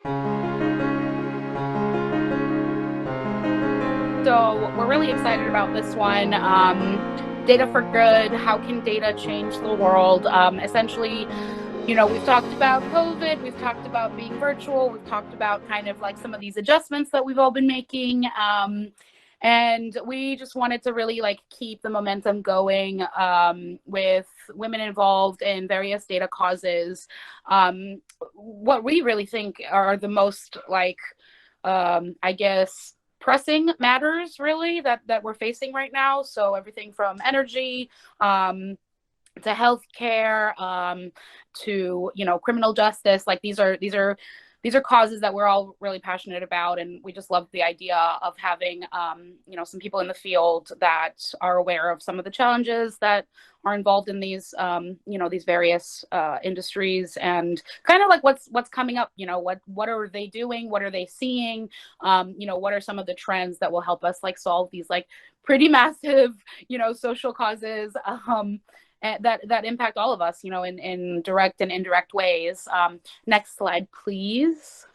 So we're really excited about this one. Data for good. How can data change the world? Essentially, we've talked about COVID, we've talked about being virtual, we've talked about kind of like some of these adjustments that we've all been making. And we just wanted to really like keep the momentum going with women involved in various data causes. What we really think are the most like, I guess, pressing matters really that we're facing right now. So everything from energy to healthcare, to criminal justice. Like these are causes that we're all really passionate about, and we just love the idea of having some people in the field that are aware of some of the challenges that are involved in these these various industries, and kind of like what's coming up. What are they doing, what are they seeing, what are some of the trends that will help us like solve these like pretty massive social causes that impact all of us, in direct and indirect ways. Next slide, please.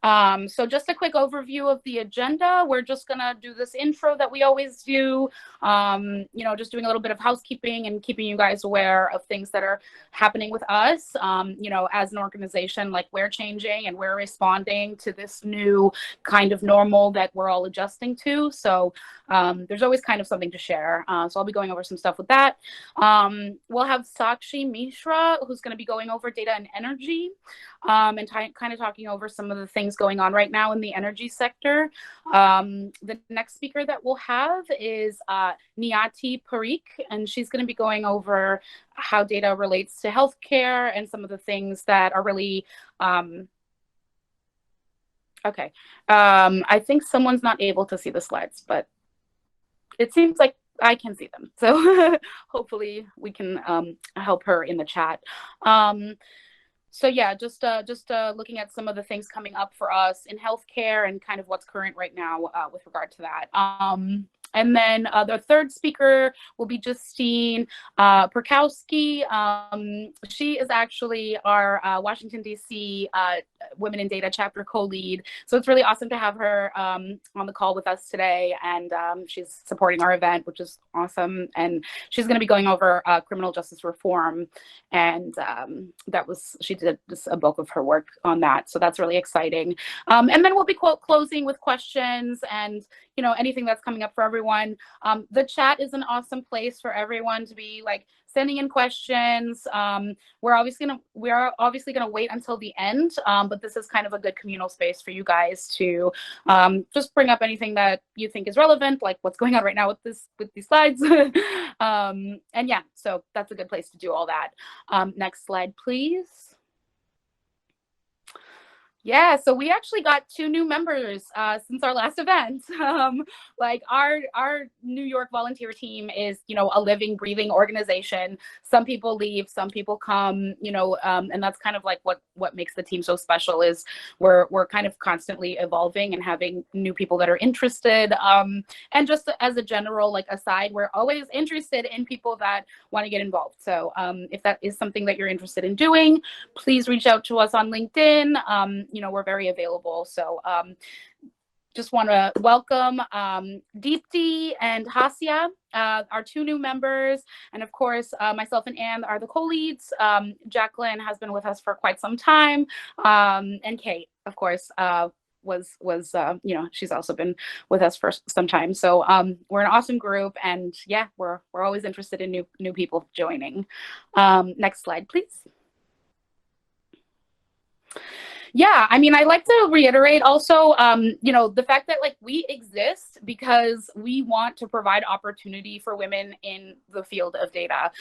So just a quick overview of the agenda. We're just gonna do this intro that we always do, just doing a little bit of housekeeping and keeping you guys aware of things that are happening with us. As an organization, like we're changing and we're responding to this new kind of normal that we're all adjusting to. So there's always kind of something to share. So I'll be going over some stuff with that. We'll have Sakshi Mishra, who's gonna be going over data and energy, and kind of talking over some of the things going on right now in the energy sector. The next speaker that we'll have is Nyati Parikh, and she's going to be going over how data relates to healthcare and some of the things that are really okay. I think someone's not able to see the slides, but it seems like I can see them. So hopefully we can help her in the chat. So yeah, just looking at some of the things coming up for us in healthcare and kind of what's current right now with regard to that. And then the third speaker will be Justine Perkowski. She is actually our Washington, D.C. Women in Data chapter co-lead. So it's really awesome to have her on the call with us today. And she's supporting our event, which is awesome. And she's going to be going over criminal justice reform. And she did a bulk of her work on that. So that's really exciting. And then we'll be closing with questions and anything that's coming up for everyone. The chat is an awesome place for everyone to be like sending in questions. We're obviously gonna wait until the end, but this is kind of a good communal space for you guys to just bring up anything that you think is relevant, like what's going on right now with these slides. And yeah, so that's a good place to do all that. Next slide, please. Yeah, so we actually got 2 new members since our last event. Like our New York volunteer team is, a living, breathing organization. Some people leave, some people come, and that's kind of like what makes the team so special is we're kind of constantly evolving and having new people that are interested. And just as a general like aside, we're always interested in people that want to get involved. So if that is something that you're interested in doing, please reach out to us on LinkedIn. We're very available. So just want to welcome Deepti and Hasya, our 2 new members. And of course, myself and Anne are the co-leads. Jacqueline has been with us for quite some time. And Kate, of course, was she's also been with us for some time. So we're an awesome group, and yeah, we're always interested in new people joining. Next slide, please. Yeah, I mean, I like to reiterate also, the fact that like we exist because we want to provide opportunity for women in the field of data.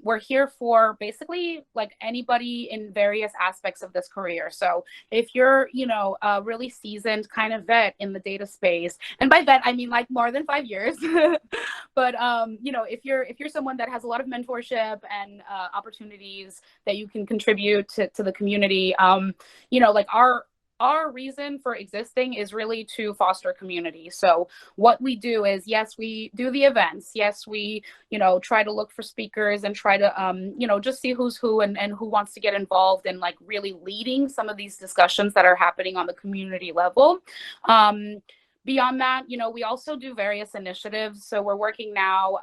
We're here for basically like anybody in various aspects of this career. So if you're, a really seasoned kind of vet in the data space, and by vet, I mean like more than 5 years, but if you're someone that has a lot of mentorship and opportunities that you can contribute to the community, like our reason for existing is really to foster community. So what we do is, yes, we do the events. Yes, we, try to look for speakers and try to, just see who's who and who wants to get involved in like really leading some of these discussions that are happening on the community level. Beyond that, we also do various initiatives. So we're working now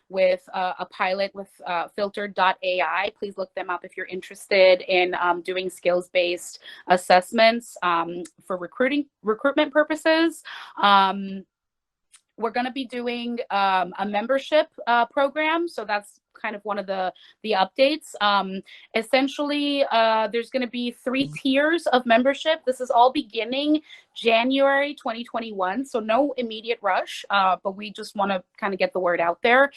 with a pilot with filtered.ai. Please look them up if you're interested in doing skills-based assessments for recruitment purposes. We're going to be doing a membership program. So that's kind of one of the updates. Essentially, there's going to be 3 tiers of membership. This is all beginning January 2021. So no immediate rush, but we just want to kind of get the word out there.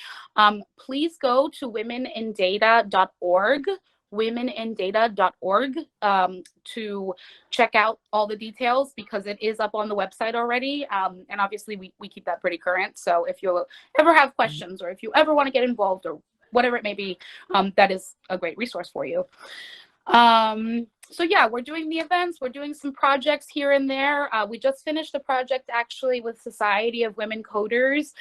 Please go to womenindata.org womenindata.org to check out all the details, because it is up on the website already. And obviously we keep that pretty current. So if you ever have questions, or if you ever want to get involved, or whatever it may be, that is a great resource for you. So yeah, we're doing the events, we're doing some projects here and there. We just finished a project actually with Society of Women Coders.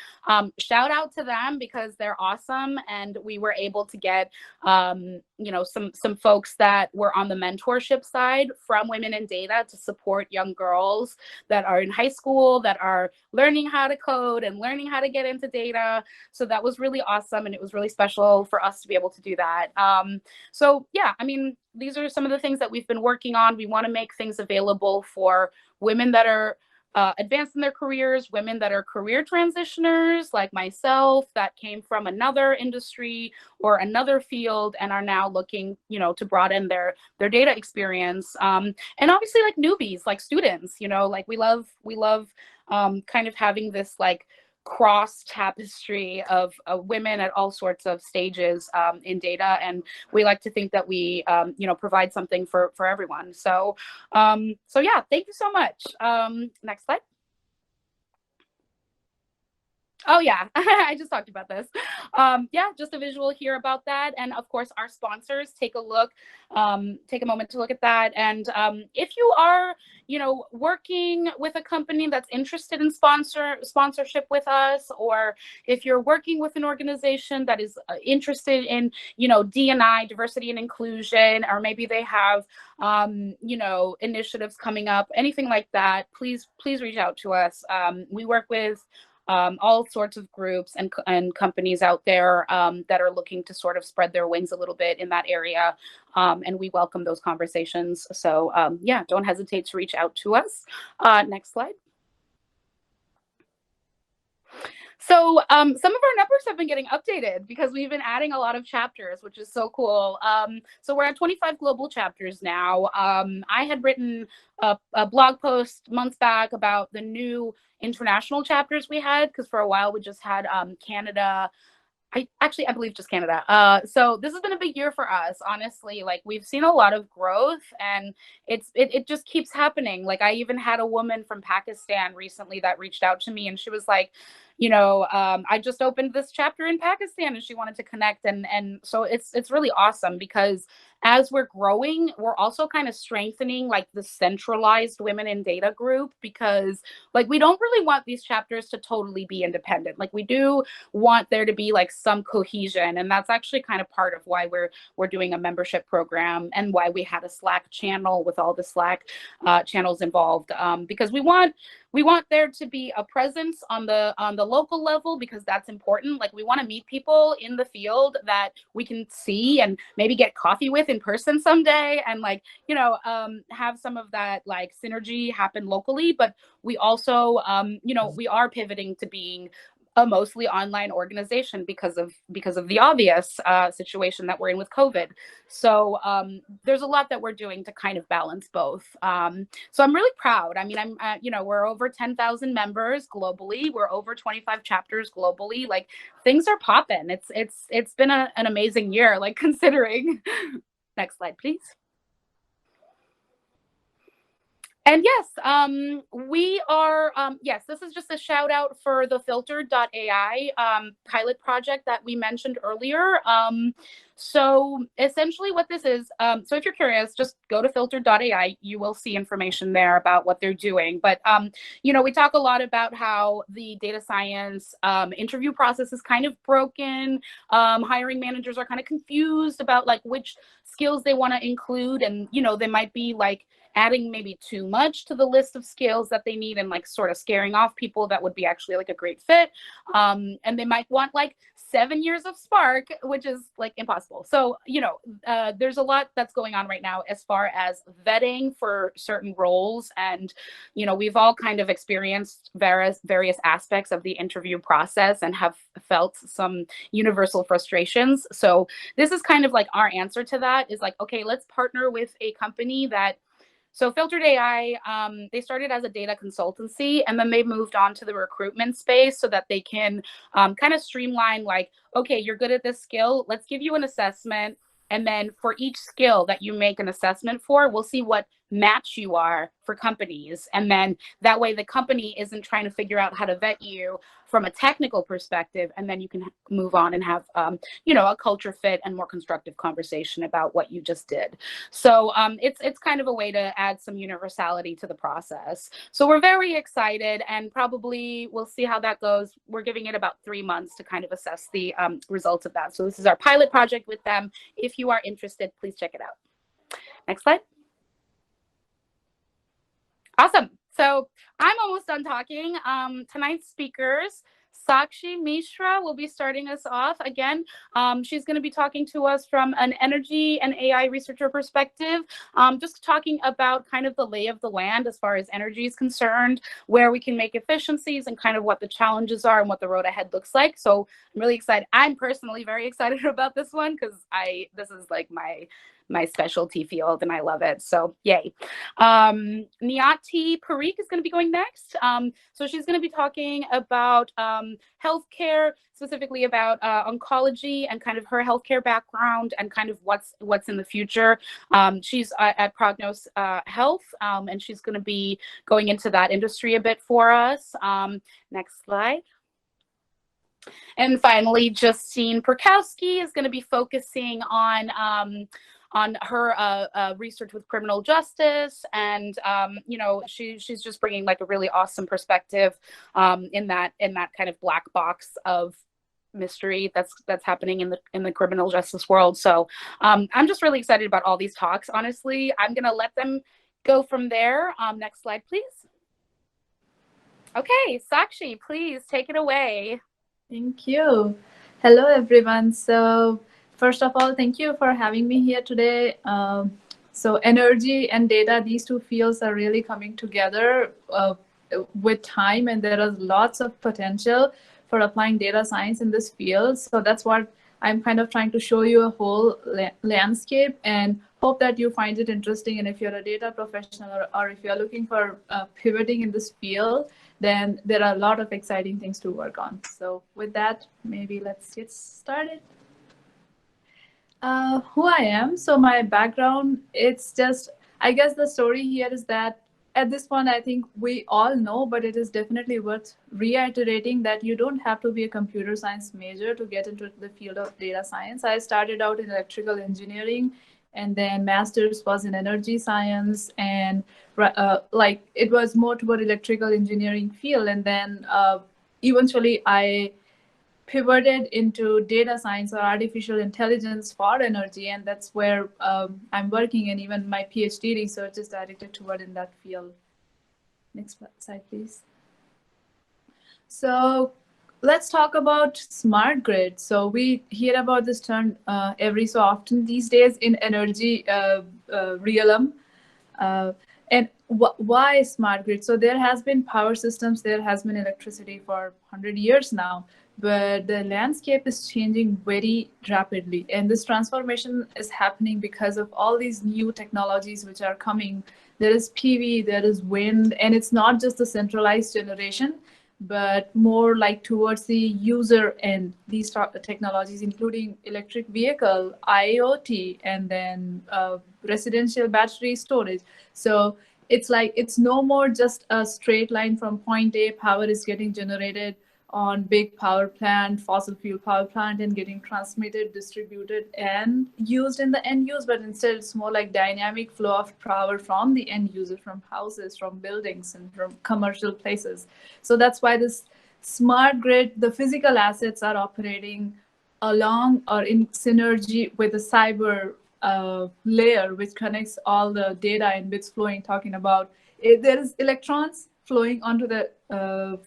Shout out to them because they're awesome. And we were able to get, some folks that were on the mentorship side from Women in Data to support young girls that are in high school, that are learning how to code and learning how to get into data. So that was really awesome. And it was really special for us to be able to do that. So yeah, I mean, these are some of the things that we've been working on. We want to make things available for women that are advanced in their careers, women that are career transitioners like myself that came from another industry or another field and are now looking, to broaden their data experience. And obviously like newbies, like students, like we love kind of having this like cross tapestry of women at all sorts of stages in data, and we like to think that we provide something for everyone. So yeah, thank you so much. Next slide. Oh yeah, I just talked about this. Yeah, just a visual here about that. And of course, our sponsors, take a look, take a moment to look at that. And if you are, working with a company that's interested in sponsorship with us, or if you're working with an organization that is interested in, D&I, diversity and inclusion, or maybe they have, initiatives coming up, anything like that, please reach out to us. We work with all sorts of groups and companies out there that are looking to sort of spread their wings a little bit in that area. And we welcome those conversations. So yeah, don't hesitate to reach out to us. Next slide. So some of our numbers have been getting updated because we've been adding a lot of chapters, which is so cool. So we're at 25 global chapters now. I had written a blog post months back about the new international chapters we had, because for a while we just had Canada. I believe just Canada. So this has been a big year for us, honestly. Like we've seen a lot of growth, and it just keeps happening. Like I even had a woman from Pakistan recently that reached out to me, and she was like, I just opened this chapter in Pakistan, and she wanted to connect. And so it's really awesome, because as we're growing, we're also kind of strengthening like the centralized women in data group, because like we don't really want these chapters to totally be independent. Like we do want there to be like some cohesion, and that's actually kind of part of why we're doing a membership program, and why we had a Slack channel with all the Slack channels involved, because we want there to be a presence on the local level, because that's important. Like we want to meet people in the field that we can see and maybe get coffee with in person someday, and like have some of that like synergy happen locally. But we also we are pivoting to being a mostly online organization because of the obvious situation that we're in with COVID. So there's a lot that we're doing to kind of balance both. So I'm really proud. I mean, we're over 10,000 members globally. We're over 25 chapters globally. Like things are popping. It's been an amazing year, like considering. Next slide, please. And yes, we are, yes, this is just a shout out for the filtered.ai pilot project that we mentioned earlier. So essentially what this is, so if you're curious, just go to filtered.ai. You will see information there about what they're doing. But, we talk a lot about how the data science interview process is kind of broken. Hiring managers are kind of confused about like which skills they want to include. And, they might be like, adding maybe too much to the list of skills that they need and like sort of scaring off people that would be actually like a great fit. And they might want like 7 years of Spark, which is like impossible. So, there's a lot that's going on right now as far as vetting for certain roles. And, we've all kind of experienced various aspects of the interview process and have felt some universal frustrations. So this is kind of like our answer to that is like, okay, let's partner with a company that so Filtered AI, they started as a data consultancy, and then they moved on to the recruitment space so that they can kind of streamline like, okay, you're good at this skill. Let's give you an assessment. And then for each skill that you make an assessment for, we'll see what match you are for companies. And then that way the company isn't trying to figure out how to vet you from a technical perspective. And then you can move on and have, a culture fit and more constructive conversation about what you just did. So it's kind of a way to add some universality to the process. So we're very excited, and probably we'll see how that goes. We're giving it about 3 months to kind of assess the results of that. So this is our pilot project with them. If you are interested, please check it out. Next slide. Awesome. So I'm almost done talking. Tonight's speakers, Sakshi Mishra, will be starting us off. Again, she's going to be talking to us from an energy and AI researcher perspective, just talking about kind of the lay of the land as far as energy is concerned, where we can make efficiencies and kind of what the challenges are and what the road ahead looks like. So I'm really excited. I'm personally very excited about this one because this is like my specialty field and I love it. So yay. Nyati Parikh is going to be going next. So she's going to be talking about healthcare, specifically about oncology and kind of her healthcare background and kind of what's in the future. She's at Prognos Health, and she's going to be going into that industry a bit for us. Next slide. And finally, Justine Perkowski is going to be focusing on her research with criminal justice, and she's just bringing like a really awesome perspective in that kind of black box of mystery that's happening in the criminal justice world. So I'm just really excited about all these talks. Honestly, I'm gonna let them go from there. Next slide, please. Okay, Sakshi, please take it away. Thank you. Hello, everyone. So first of all, thank you for having me here today. So energy and data, these two fields are really coming together with time, and there is lots of potential for applying data science in this field. So that's what I'm kind of trying to show you a whole landscape, and hope that you find it interesting. And if you're a data professional or if you're looking for pivoting in this field, then there are a lot of exciting things to work on. So with that, maybe let's get started. Who I am. So my background, it's just, I guess the story here is that at this point, I think we all know, but it is definitely worth reiterating that you don't have to be a computer science major to get into the field of data science. I started out in electrical engineering, and then master's was in energy science, and like it was more toward electrical engineering field. And then eventually I pivoted into data science or artificial intelligence for energy, and that's where I'm working, and even my PhD research is directed toward in that field. Next slide, please. So let's talk about smart grid. So we hear about this term every so often these days in energy realm. And why smart grid? So there has been power systems, there has been electricity for 100 years now, but the landscape is changing very rapidly. And this transformation is happening because of all these new technologies which are coming. There is PV, there is wind, and it's not just the centralized generation, but more like towards the user end. These technologies, including electric vehicle, IoT, and then residential battery storage. So It's like it's no more just a straight line from point A. Power is getting generated on big power plant, fossil fuel power plant, and getting transmitted, distributed, and used in the end use. But instead, it's more like dynamic flow of power from the end user, from houses, from buildings, and from commercial places. So that's why this smart grid, the physical assets are operating along or in synergy with the cyber layer, which connects all the data and bits flowing, talking about there is electrons flowing onto the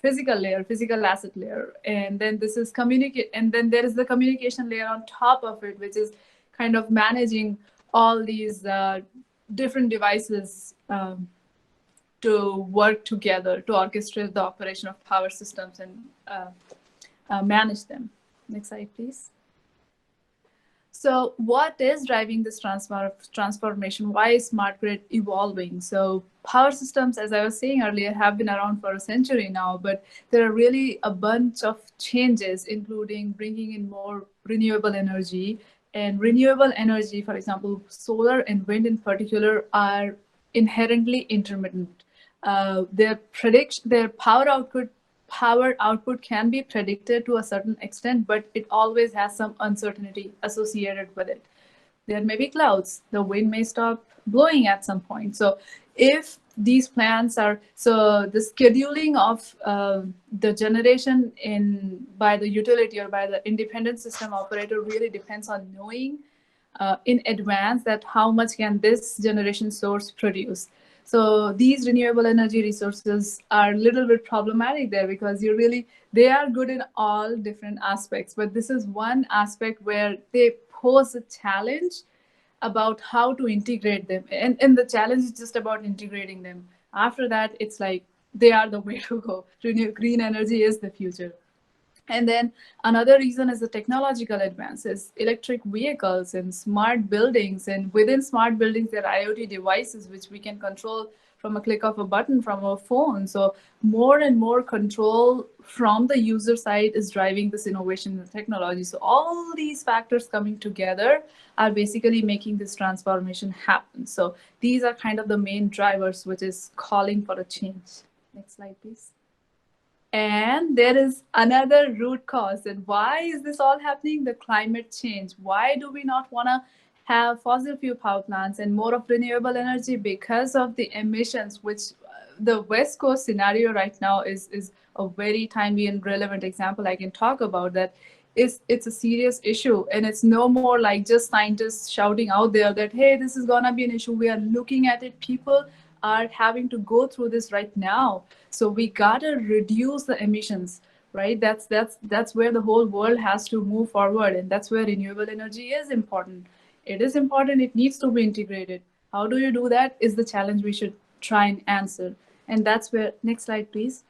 physical layer, physical asset layer. And then this is communicate, and then there is the communication layer on top of it, which is kind of managing all these different devices to work together to orchestrate the operation of power systems and manage them. Next slide, please. So what is driving this transformation? Why is smart grid evolving? So power systems, as I was saying earlier, have been around for a century now, but there are really a bunch of changes, including bringing in more renewable energy. And renewable energy, for example, solar and wind in particular, are inherently intermittent. Their power output can be predicted to a certain extent, but it always has some uncertainty associated with it. There may be clouds, the wind may stop blowing at some point. So if these plants are, so the scheduling of the generation by the utility or by the independent system operator really depends on knowing in advance that how much can this generation source produce. So these renewable energy resources are a little bit problematic there, because they are good in all different aspects, but this is one aspect where they pose a challenge about how to integrate them. And the challenge is just about integrating them. After that, it's like they are the way to go. Green energy is the future. And then another reason is the technological advances, electric vehicles and smart buildings. And within smart buildings, there are IoT devices which we can control from a click of a button from our phone. So more and more control from the user side is driving this innovation in technology. So all these factors coming together are basically making this transformation happen. So these are kind of the main drivers, which is calling for a change. Next slide, please. And there is another root cause. And why is this all happening? The climate change. Why do we not want to have fossil fuel power plants and more of renewable energy? Because of the emissions, which the West Coast scenario right now is a very timely and relevant example I can talk about. That it's a serious issue, and it's no more like just scientists shouting out there that, hey, this is gonna be an issue. We are looking at it. People are having to go through this right now. So we gotta reduce the emissions, right? That's where the whole world has to move forward, and that's where renewable energy is important. It is important. It needs to be integrated. How do you do that is the challenge we should try and answer. And that's where, next slide, please.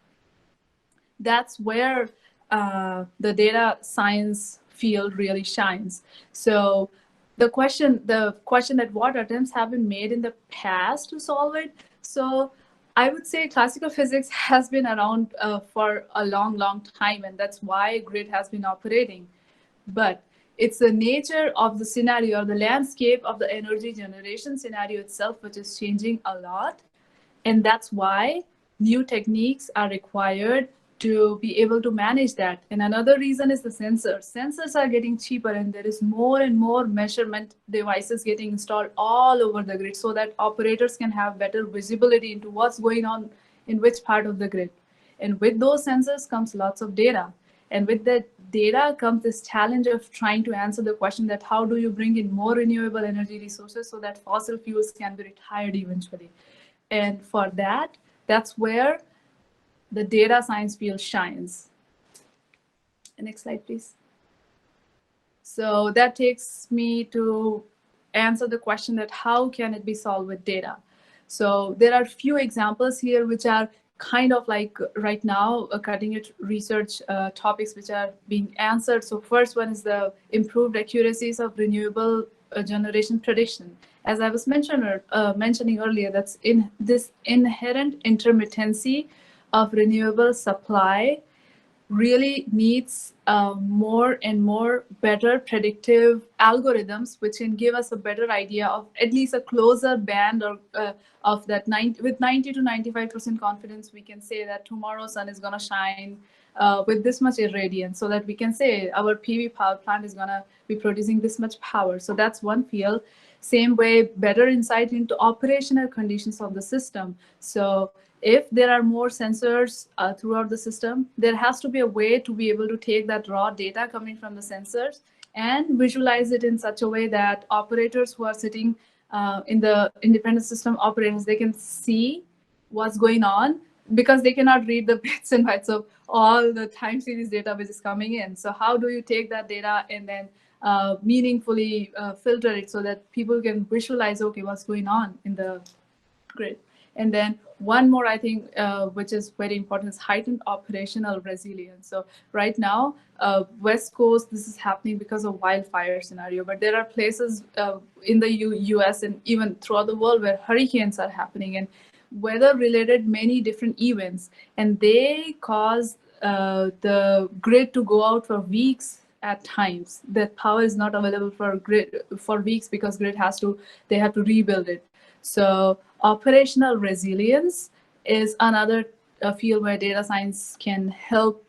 That's where the data science field really shines. So the question that what attempts have been made in the past to solve it. So I would say classical physics has been around for a long time, and that's why grid has been operating. But it's the nature of the scenario or the landscape of the energy generation scenario itself, which is changing a lot. And that's why new techniques are required to be able to manage that. And another reason is the sensors. Sensors are getting cheaper, and there is more and more measurement devices getting installed all over the grid so that operators can have better visibility into what's going on in which part of the grid. And with those sensors comes lots of data. And with that data comes this challenge of trying to answer the question that how do you bring in more renewable energy resources so that fossil fuels can be retired eventually. And for that, that's where the data science field shines. Next slide, please. So that takes me to answer the question that how can it be solved with data? So there are few examples here which are kind of like right now cutting edge research topics which are being answered. So first one is the improved accuracies of renewable generation prediction. As I was mentioning earlier, that's in this inherent intermittency of renewable supply really needs more and more better predictive algorithms, which can give us a better idea of at least a closer band or of that 90 to 95% confidence. We can say that tomorrow's sun is going to shine with this much irradiance, so that we can say our PV power plant is going to be producing this much power. So that's one field. Same way, better insight into operational conditions of the system. So if there are more sensors throughout the system, there has to be a way to be able to take that raw data coming from the sensors and visualize it in such a way that operators who are sitting in the independent system operators, they can see what's going on, because they cannot read the bits and bytes of all the time series data which is coming in. So how do you take that data and then meaningfully filter it so that people can visualize, okay, what's going on in the grid? And then one more, I think, which is very important, is heightened operational resilience. So right now, West Coast, this is happening because of wildfire scenario, but there are places in the US and even throughout the world where hurricanes are happening and weather-related many different events, and they cause the grid to go out for weeks at times. That power is not available for grid for weeks because grid they have to rebuild it. So operational resilience is another field where data science can help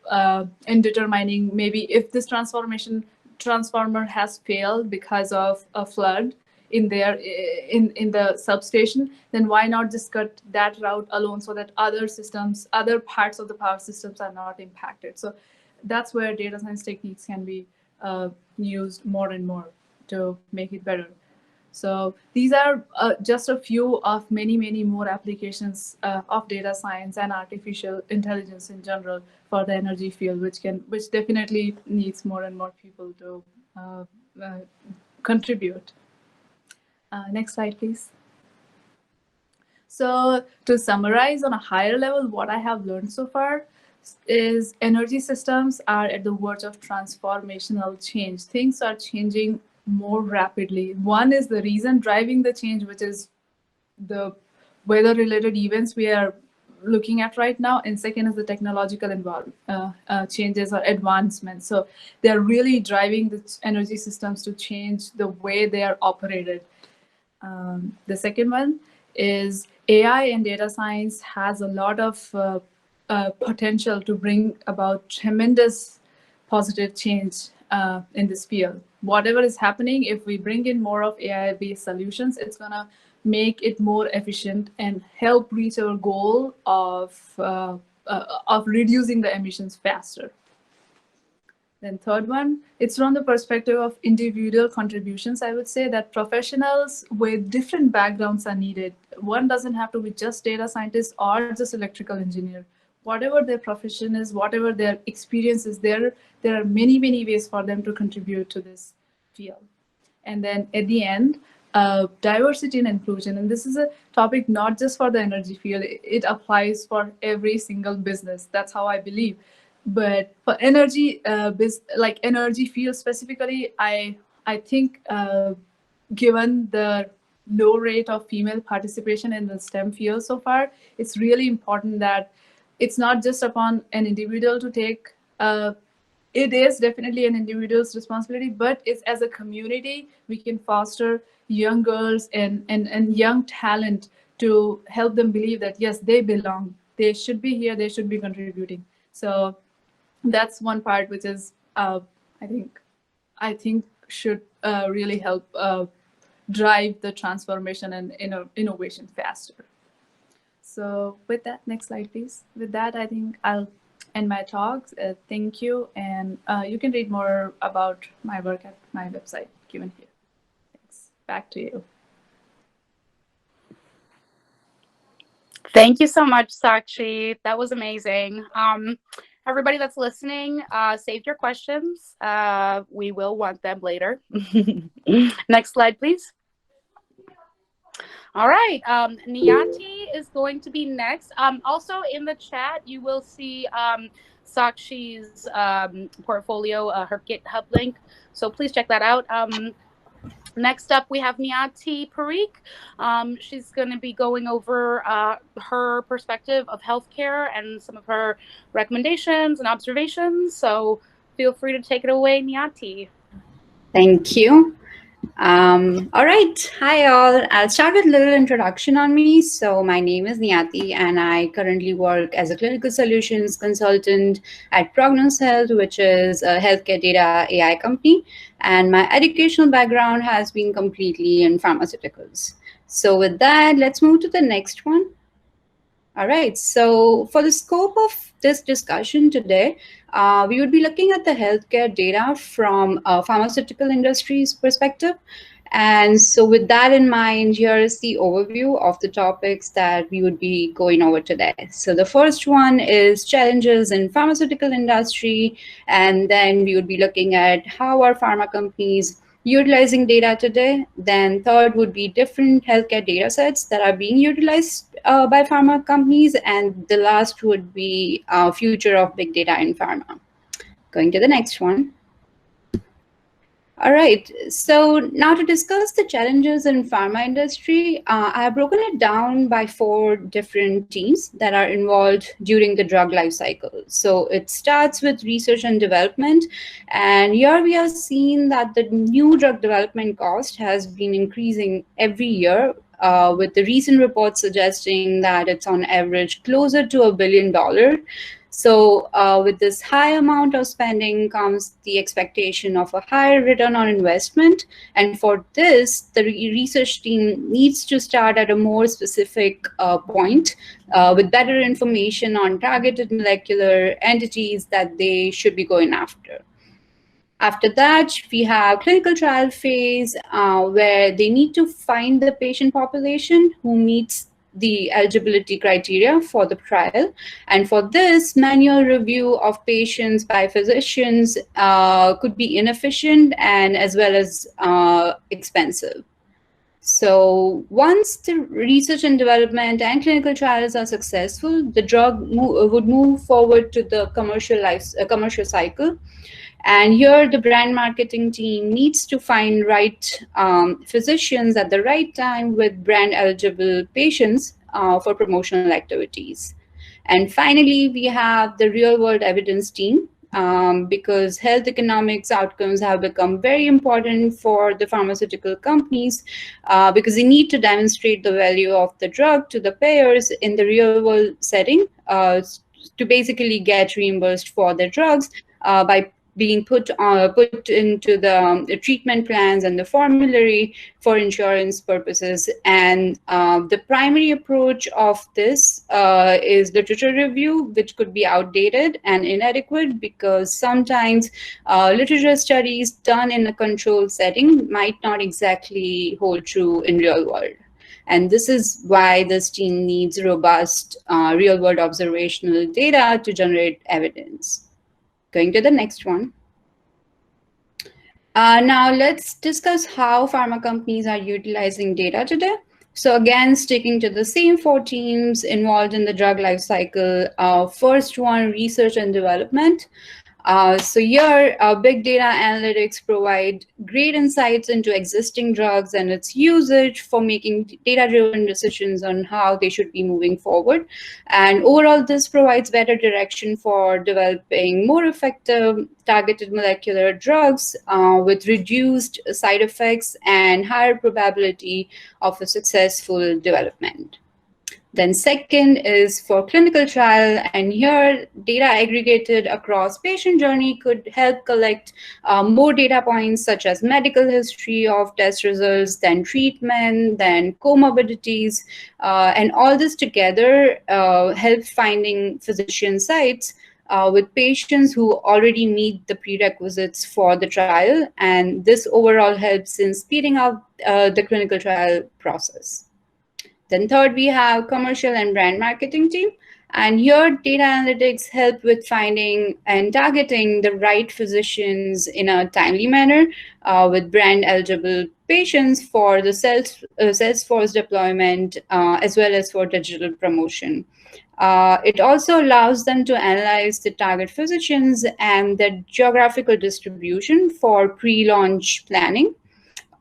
in determining maybe if this transformer has failed because of a flood in the substation, then why not just cut that route alone so that other parts of the power systems are not impacted. So that's where data science techniques can be used more and more to make it better. So these are just a few of many more applications of data science and artificial intelligence in general for the energy field, which definitely needs more and more people to contribute. Next slide, please. So to summarize on a higher level, what I have learned so far is energy systems are at the verge of transformational change. Things are changing more rapidly. One is the reason driving the change, which is the weather-related events we are looking at right now, and second is the technological changes or advancements. So they're really driving the energy systems to change the way they are operated. The second one is AI and data science has a lot of potential to bring about tremendous positive change in this field. Whatever is happening, if we bring in more of AI-based solutions, it's going to make it more efficient and help reach our goal of reducing the emissions faster. Then third one, it's from the perspective of individual contributions. I would say that professionals with different backgrounds are needed. One doesn't have to be just data scientist or just electrical engineer. Whatever their profession is, whatever their experience is, there are many ways for them to contribute to this field. And then at the end, diversity and inclusion. And this is a topic not just for the energy field, it applies for every single business. That's how I believe. But for energy, like energy field specifically, I think given the low rate of female participation in the STEM field so far, it's really important that it's not just upon an individual to take. It is definitely an individual's responsibility, but it's as a community we can foster young girls and young talent to help them believe that yes, they belong, they should be here, they should be contributing. So that's one part which is I think should really help drive the transformation and innovation faster. So with that, next slide, please. With that, I think I'll end my talks. Thank you, and you can read more about my work at my website given here. Thanks. Back to you. Thank you so much, Sakshi. That was amazing. Everybody that's listening, save your questions. We will want them later. Next slide, please. All right, Niyati is going to be next. Also in the chat, you will see Sakshi's portfolio, her GitHub link. So please check that out. Next up, we have Nyati Parikh. She's going to be going over her perspective of healthcare and some of her recommendations and observations. So feel free to take it away, Nyati. Thank you. All right. Hi, all. I'll start with a little introduction on me. So, my name is Niyati, and I currently work as a clinical solutions consultant at Prognos Health, which is a healthcare data AI company. And my educational background has been completely in pharmaceuticals. So, with that, let's move to the next one. All right. So, for the scope of this discussion today, we would be looking at the healthcare data from a pharmaceutical industry's perspective. And so, with that in mind, here is the overview of the topics that we would be going over today. So, the first one is challenges in pharmaceutical industry, and then we would be looking at how are pharma companies utilizing data today. Then third would be different healthcare data sets that are being utilized by pharma companies. And the last would be future of big data in pharma. Going to the next one. All right. So now to discuss the challenges in pharma industry, I have broken it down by 4 different teams that are involved during the drug life cycle. So it starts with research and development. And here we are seeing that the new drug development cost has been increasing every year, with the recent reports suggesting that it's on average closer to $1 billion. So with this high amount of spending comes the expectation of a higher return on investment. And for this, the research team needs to start at a more specific point with better information on targeted molecular entities that they should be going after. After that, we have clinical trial phase where they need to find the patient population who meets the eligibility criteria for the trial. And for this, manual review of patients by physicians could be inefficient and as well as expensive. So once the research and development and clinical trials are successful, the drug would move forward to the commercial cycle. And here, the brand marketing team needs to find right physicians at the right time with brand eligible patients for promotional activities. And finally, we have the real world evidence team. Because health economics outcomes have become very important for the pharmaceutical companies because they need to demonstrate the value of the drug to the payers in the real world setting to basically get reimbursed for their drugs by being put into the treatment plans and the formulary for insurance purposes. And the primary approach of this is literature review, which could be outdated and inadequate because sometimes literature studies done in a controlled setting might not exactly hold true in real world. And this is why this team needs robust real-world observational data to generate evidence. Going to the next one. Now let's discuss how pharma companies are utilizing data today. So again, sticking to the same 4 teams involved in the drug life cycle. First one, research and development. So here, big data analytics provide great insights into existing drugs and its usage for making data-driven decisions on how they should be moving forward. And overall, this provides better direction for developing more effective targeted molecular drugs with reduced side effects and higher probability of a successful development. Then second is for clinical trial, and here data aggregated across patient journey could help collect more data points such as medical history of test results, then treatment, then comorbidities, and all this together help finding physician sites with patients who already meet the prerequisites for the trial, and this overall helps in speeding up the clinical trial process. Then third, we have commercial and brand marketing team. And here, data analytics help with finding and targeting the right physicians in a timely manner with brand eligible patients for the sales force deployment as well as for digital promotion. It also allows them to analyze the target physicians and their geographical distribution for pre-launch planning.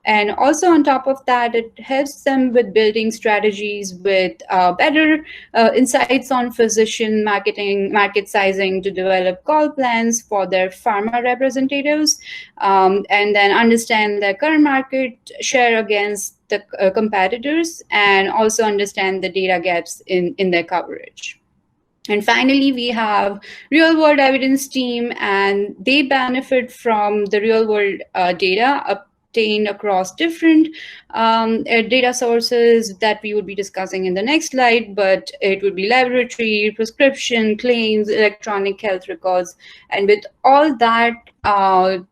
And also on top of that, it helps them with building strategies with better insights on physician marketing, market sizing to develop call plans for their pharma representatives, and then understand their current market share against the competitors, and also understand the data gaps in their coverage. And finally, we have real world evidence team, and they benefit from the real world data obtained across different data sources that we would be discussing in the next slide, but it would be laboratory, prescription, claims, electronic health records. And with all that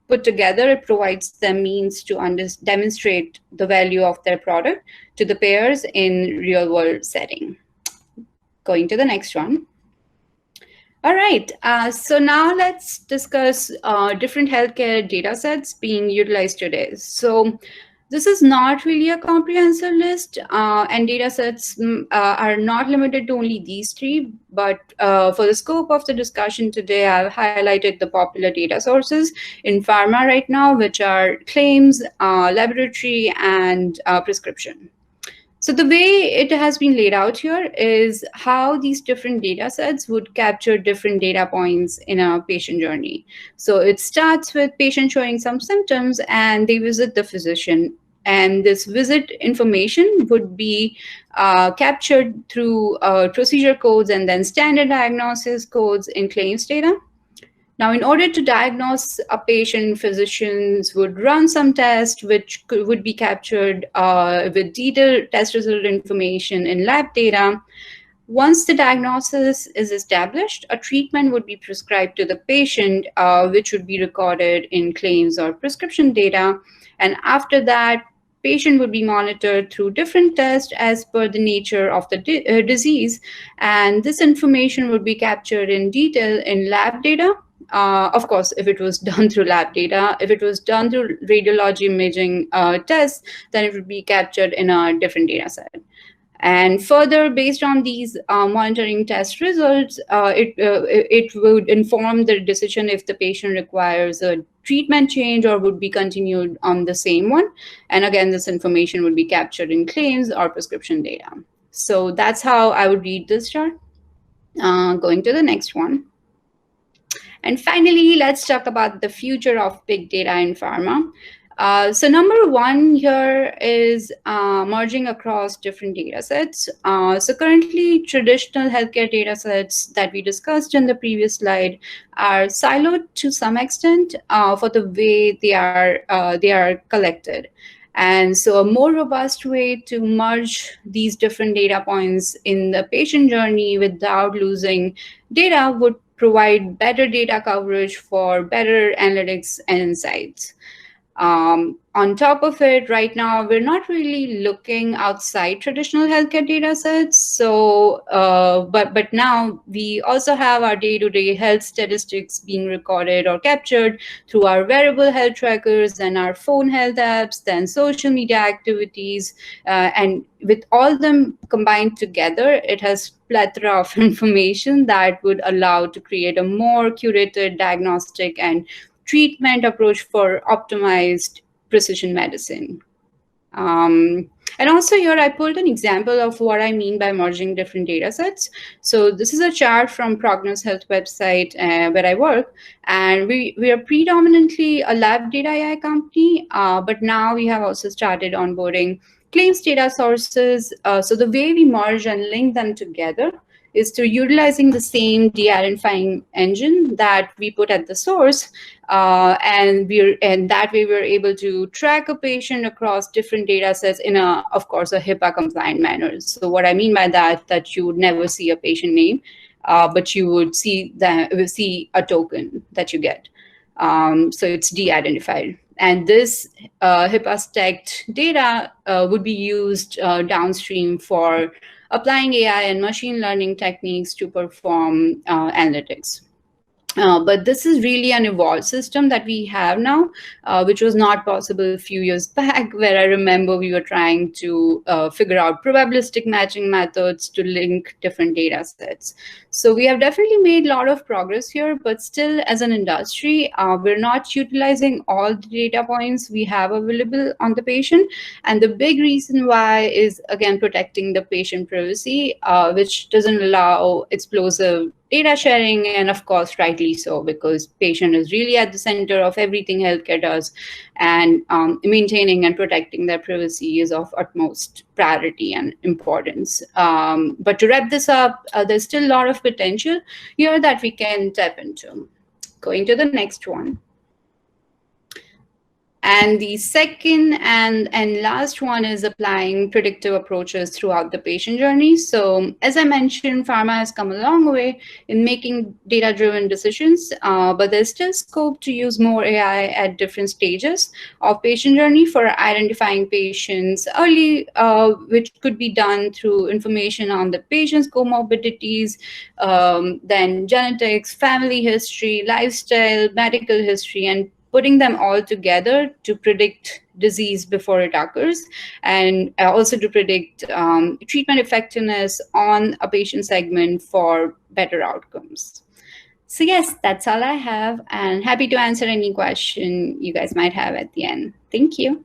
put together, it provides them means to demonstrate the value of their product to the payers in real world setting. Going to the next one. All right, so now let's discuss different healthcare data sets being utilized today. So this is not really a comprehensive list, and data sets are not limited to only these three, but for the scope of the discussion today, I've highlighted the popular data sources in pharma right now, which are claims, laboratory, and prescription. So the way it has been laid out here is how these different data sets would capture different data points in a patient journey. So it starts with patient showing some symptoms and they visit the physician. And this visit information would be captured through procedure codes and then standard diagnosis codes in claims data. Now, in order to diagnose a patient, physicians would run some tests which would be captured with detailed test result information in lab data. Once the diagnosis is established, a treatment would be prescribed to the patient, which would be recorded in claims or prescription data. And after that, patient would be monitored through different tests as per the nature of the disease. And this information would be captured in detail in lab data. Of course, if it was done through lab data, if it was done through radiology imaging tests, then it would be captured in a different data set. And further, based on these monitoring test results, it would inform the decision if the patient requires a treatment change or would be continued on the same one. And again, this information would be captured in claims or prescription data. So that's how I would read this chart. Going to the next one. And finally, let's talk about the future of big data in pharma. So number one here is merging across different data sets. So currently, traditional healthcare data sets that we discussed in the previous slide are siloed to some extent for the way they are collected. And so a more robust way to merge these different data points in the patient journey without losing data would provide better data coverage for better analytics and insights. On top of it, right now, we're not really looking outside traditional healthcare data sets. So, but now we also have our day-to-day health statistics being recorded or captured through our wearable health trackers and our phone health apps, then social media activities. And with all them combined together, it has plethora of information that would allow to create a more curated diagnostic and treatment approach for optimized precision medicine. And also here, I pulled an example of what I mean by merging different data sets. So this is a chart from Prognos Health website where I work. And we are predominantly a lab data AI company, but now we have also started onboarding claims data sources. So the way we merge and link them together is through utilizing the same de-identifying engine that we put at the source. And that way we're able to track a patient across different data sets in of course, a HIPAA compliant manner. So what I mean by that you would never see a patient name, but you would see a token that you get. So it's de-identified. And this HIPAA stacked data would be used downstream for applying AI and machine learning techniques to perform analytics. But this is really an evolved system that we have now, which was not possible a few years back, where I remember we were trying to figure out probabilistic matching methods to link different data sets. So we have definitely made a lot of progress here, but still as an industry, we're not utilizing all the data points we have available on the patient. And the big reason why is, again, protecting the patient privacy, which doesn't allow explosive data sharing, and of course rightly so, because patient is really at the center of everything healthcare does, and maintaining and protecting their privacy is of utmost priority and importance. But to wrap this up, there's still a lot of potential here that we can tap into. Going to the next one. And the second and last one is applying predictive approaches throughout the patient journey. So as I mentioned, pharma has come a long way in making data-driven decisions, but there's still scope to use more AI at different stages of patient journey for identifying patients early, which could be done through information on the patient's comorbidities, then genetics, family history, lifestyle, medical history, and putting them all together to predict disease before it occurs, and also to predict treatment effectiveness on a patient segment for better outcomes. So yes, that's all I have, and happy to answer any question you guys might have at the end. Thank you.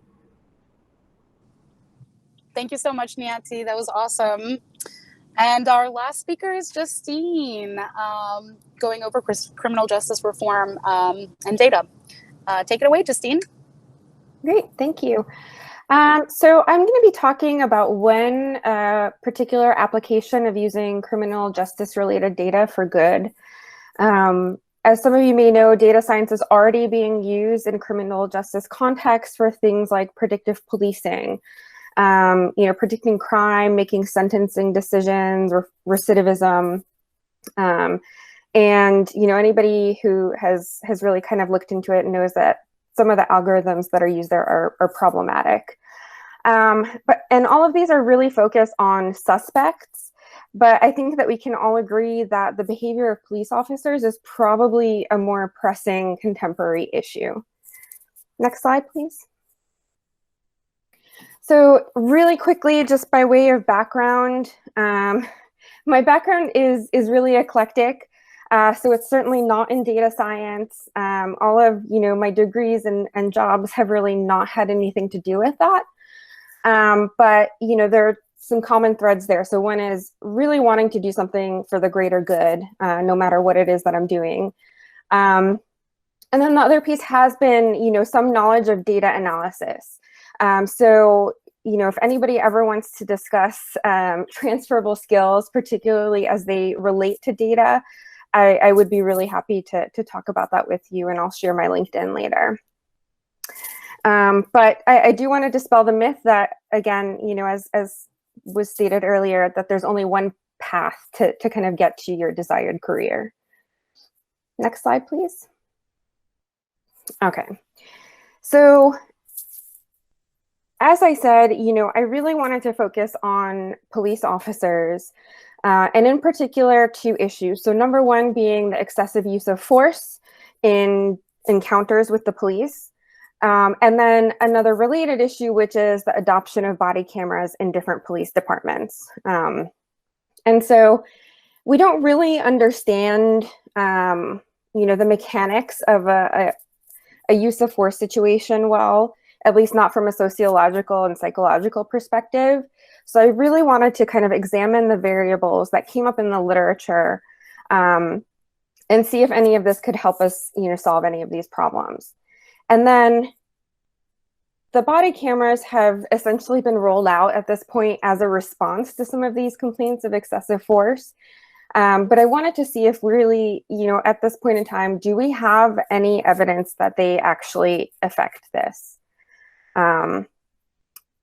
Thank you so much, Niyati. That was awesome. And our last speaker is Justine, going over criminal justice reform and data. Take it away, Justine. Great, thank you. So I'm going to be talking about one particular application of using criminal justice-related data for good. As some of you may know, data science is already being used in criminal justice contexts for things like predictive policing, predicting crime, making sentencing decisions, or recidivism. And anybody who has really kind of looked into it knows that some of the algorithms that are used there are problematic. And all of these are really focused on suspects, but I think that we can all agree that the behavior of police officers is probably a more pressing contemporary issue. Next slide, please. So really quickly, just by way of background, my background is really eclectic. So it's certainly not in data science. All of my degrees and jobs have really not had anything to do with that. But there are some common threads there. So one is really wanting to do something for the greater good, no matter what it is that I'm doing. And then the other piece has been some knowledge of data analysis. So if anybody ever wants to discuss transferable skills, particularly as they relate to data, I would be really happy to talk about that with you, and I'll share my LinkedIn later. But I do want to dispel the myth that, again, as was stated earlier, that there's only one path to kind of get to your desired career. Next slide, please. Okay. So as I said, I really wanted to focus on police officers, and in particular, two issues. So number one being the excessive use of force in encounters with the police. And then another related issue, which is the adoption of body cameras in different police departments. And so we don't really understand, the mechanics of a use of force situation well, at least not from a sociological and psychological perspective. So I really wanted to kind of examine the variables that came up in the literature, and see if any of this could help us, solve any of these problems. And then the body cameras have essentially been rolled out at this point as a response to some of these complaints of excessive force. But I wanted to see if really, at this point in time, do we have any evidence that they actually affect this?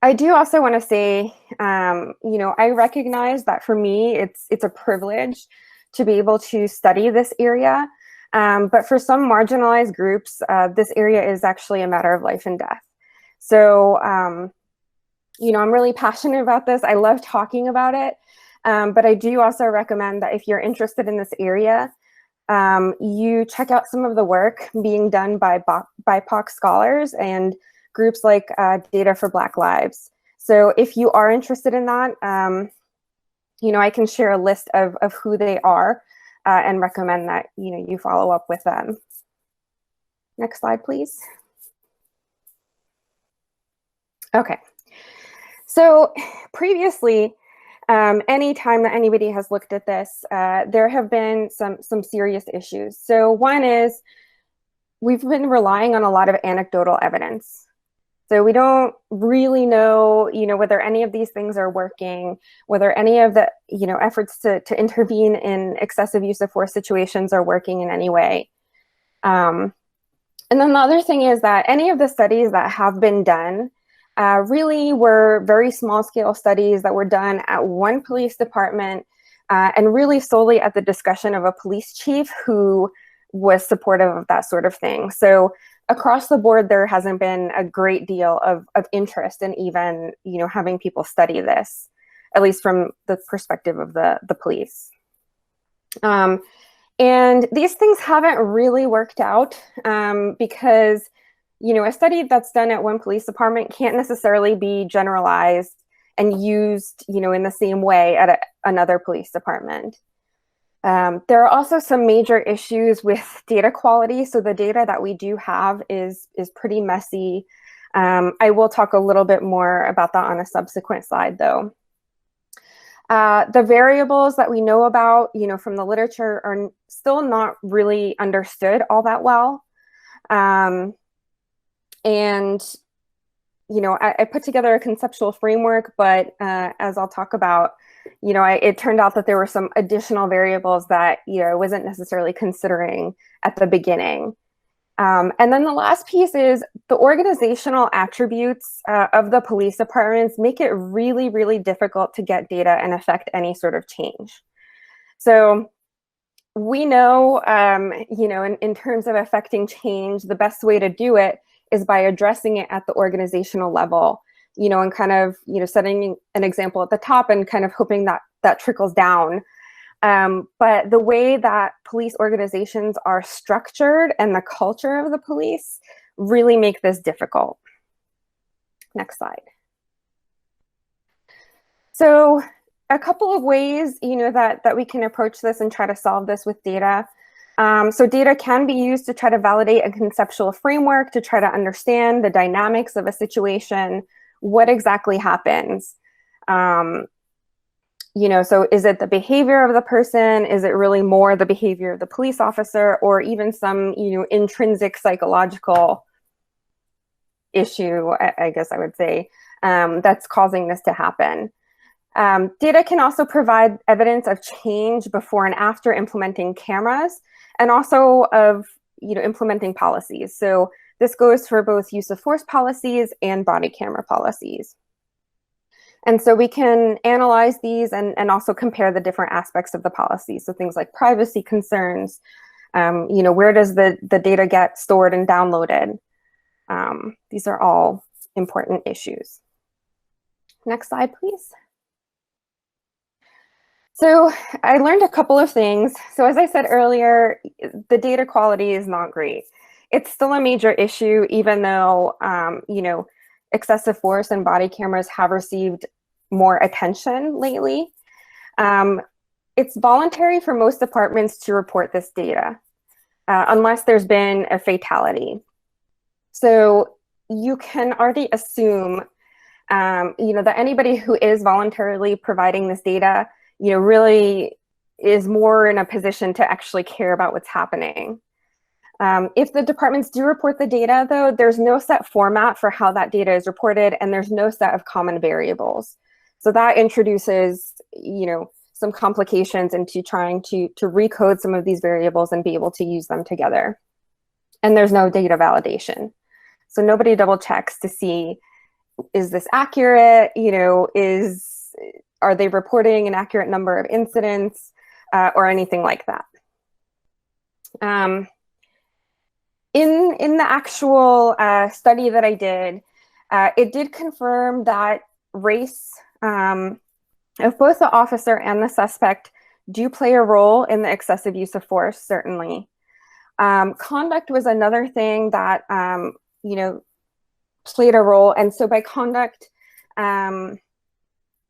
I do also want to say, I recognize that for me, it's a privilege to be able to study this area. But for some marginalized groups, this area is actually a matter of life and death. So, I'm really passionate about this. I love talking about it. But I do also recommend that if you're interested in this area, you check out some of the work being done by BIPOC scholars and groups like Data for Black Lives. So if you are interested in that, I can share a list of who they are and recommend that you follow up with them. Next slide, please. Okay. So previously, any time that anybody has looked at this, there have been some serious issues. So one is we've been relying on a lot of anecdotal evidence. So we don't really know, whether any of these things are working, whether any of the, efforts to intervene in excessive use of force situations are working in any way. And then the other thing is that any of the studies that have been done really were very small scale studies that were done at one police department and really solely at the discretion of a police chief who was supportive of that sort of thing. So across the board, there hasn't been a great deal of interest in even, having people study this, at least from the perspective of the police. And these things haven't really worked out because, a study that's done at one police department can't necessarily be generalized and used, in the same way at another police department. There are also some major issues with data quality. So the data that we do have is pretty messy. I will talk a little bit more about that on a subsequent slide, though. The variables that we know about, from the literature are still not really understood all that well. And I put together a conceptual framework, but as I'll talk about, it turned out that there were some additional variables that, I wasn't necessarily considering at the beginning. And then the last piece is the organizational attributes of the police departments make it really, really difficult to get data and affect any sort of change. So we know, in terms of affecting change, the best way to do it is by addressing it at the organizational level, and kind of, setting an example at the top and kind of hoping that that trickles down. But the way that police organizations are structured and the culture of the police really make this difficult. Next slide. So a couple of ways, that we can approach this and try to solve this with data. So data can be used to try to validate a conceptual framework, to try to understand the dynamics of a situation, what exactly happens. So is it the behavior of the person? Is it really more the behavior of the police officer, or even some, intrinsic psychological issue, I guess I would say, that's causing this to happen? Data can also provide evidence of change before and after implementing cameras, and also of, implementing policies. So this goes for both use of force policies and body camera policies. And so we can analyze these and also compare the different aspects of the policy. So things like privacy concerns, where does the data get stored and downloaded? These are all important issues. Next slide, please. So I learned a couple of things. So as I said earlier, the data quality is not great. It's still a major issue, even though, excessive force and body cameras have received more attention lately. It's voluntary for most departments to report this data, unless there's been a fatality. So you can already assume, that anybody who is voluntarily providing this data, really is more in a position to actually care about what's happening. If the departments do report the data, though, there's no set format for how that data is reported, and there's no set of common variables. So that introduces, some complications into trying to recode some of these variables and be able to use them together. And there's no data validation. So nobody double checks to see, is this accurate? Are they reporting an accurate number of incidents or anything like that? In the actual study that I did, it did confirm that race of both the officer and the suspect do play a role in the excessive use of force, certainly. Conduct was another thing that, you know, played a role. And so by conduct, you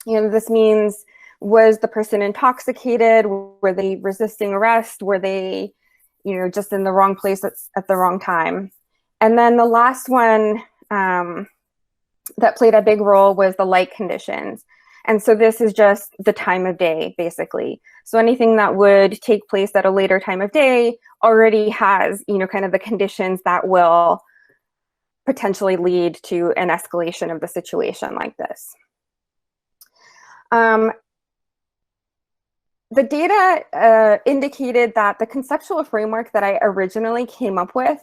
know, this means, was the person intoxicated? Were they resisting arrest? Were they, you know, just in the wrong place at the wrong time? And then the last one that played a big role was the light conditions. And so this is just the time of day, basically. So anything that would take place at a later time of day already has, you know, kind of the conditions that will potentially lead to an escalation of the situation like this. The data indicated that the conceptual framework that I originally came up with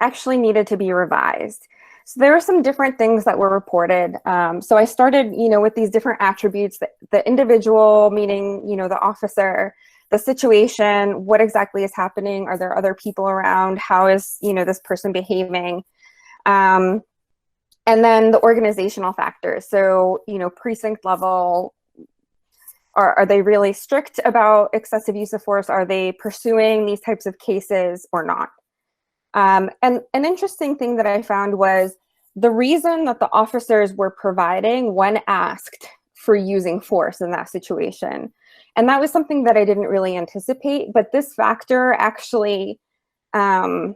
actually needed to be revised. So there were some different things that were reported. So I started, you know, with these different attributes, the individual, meaning, you know, the officer, the situation, what exactly is happening? Are there other people around? How is, you know, this person behaving? And then the organizational factors. So, you know, precinct level, are they really strict about excessive use of force? Are they pursuing these types of cases or not? And an interesting thing that I found was the reason that the officers were providing when asked for using force in that situation. And that was something that I didn't really anticipate, but this factor actually, I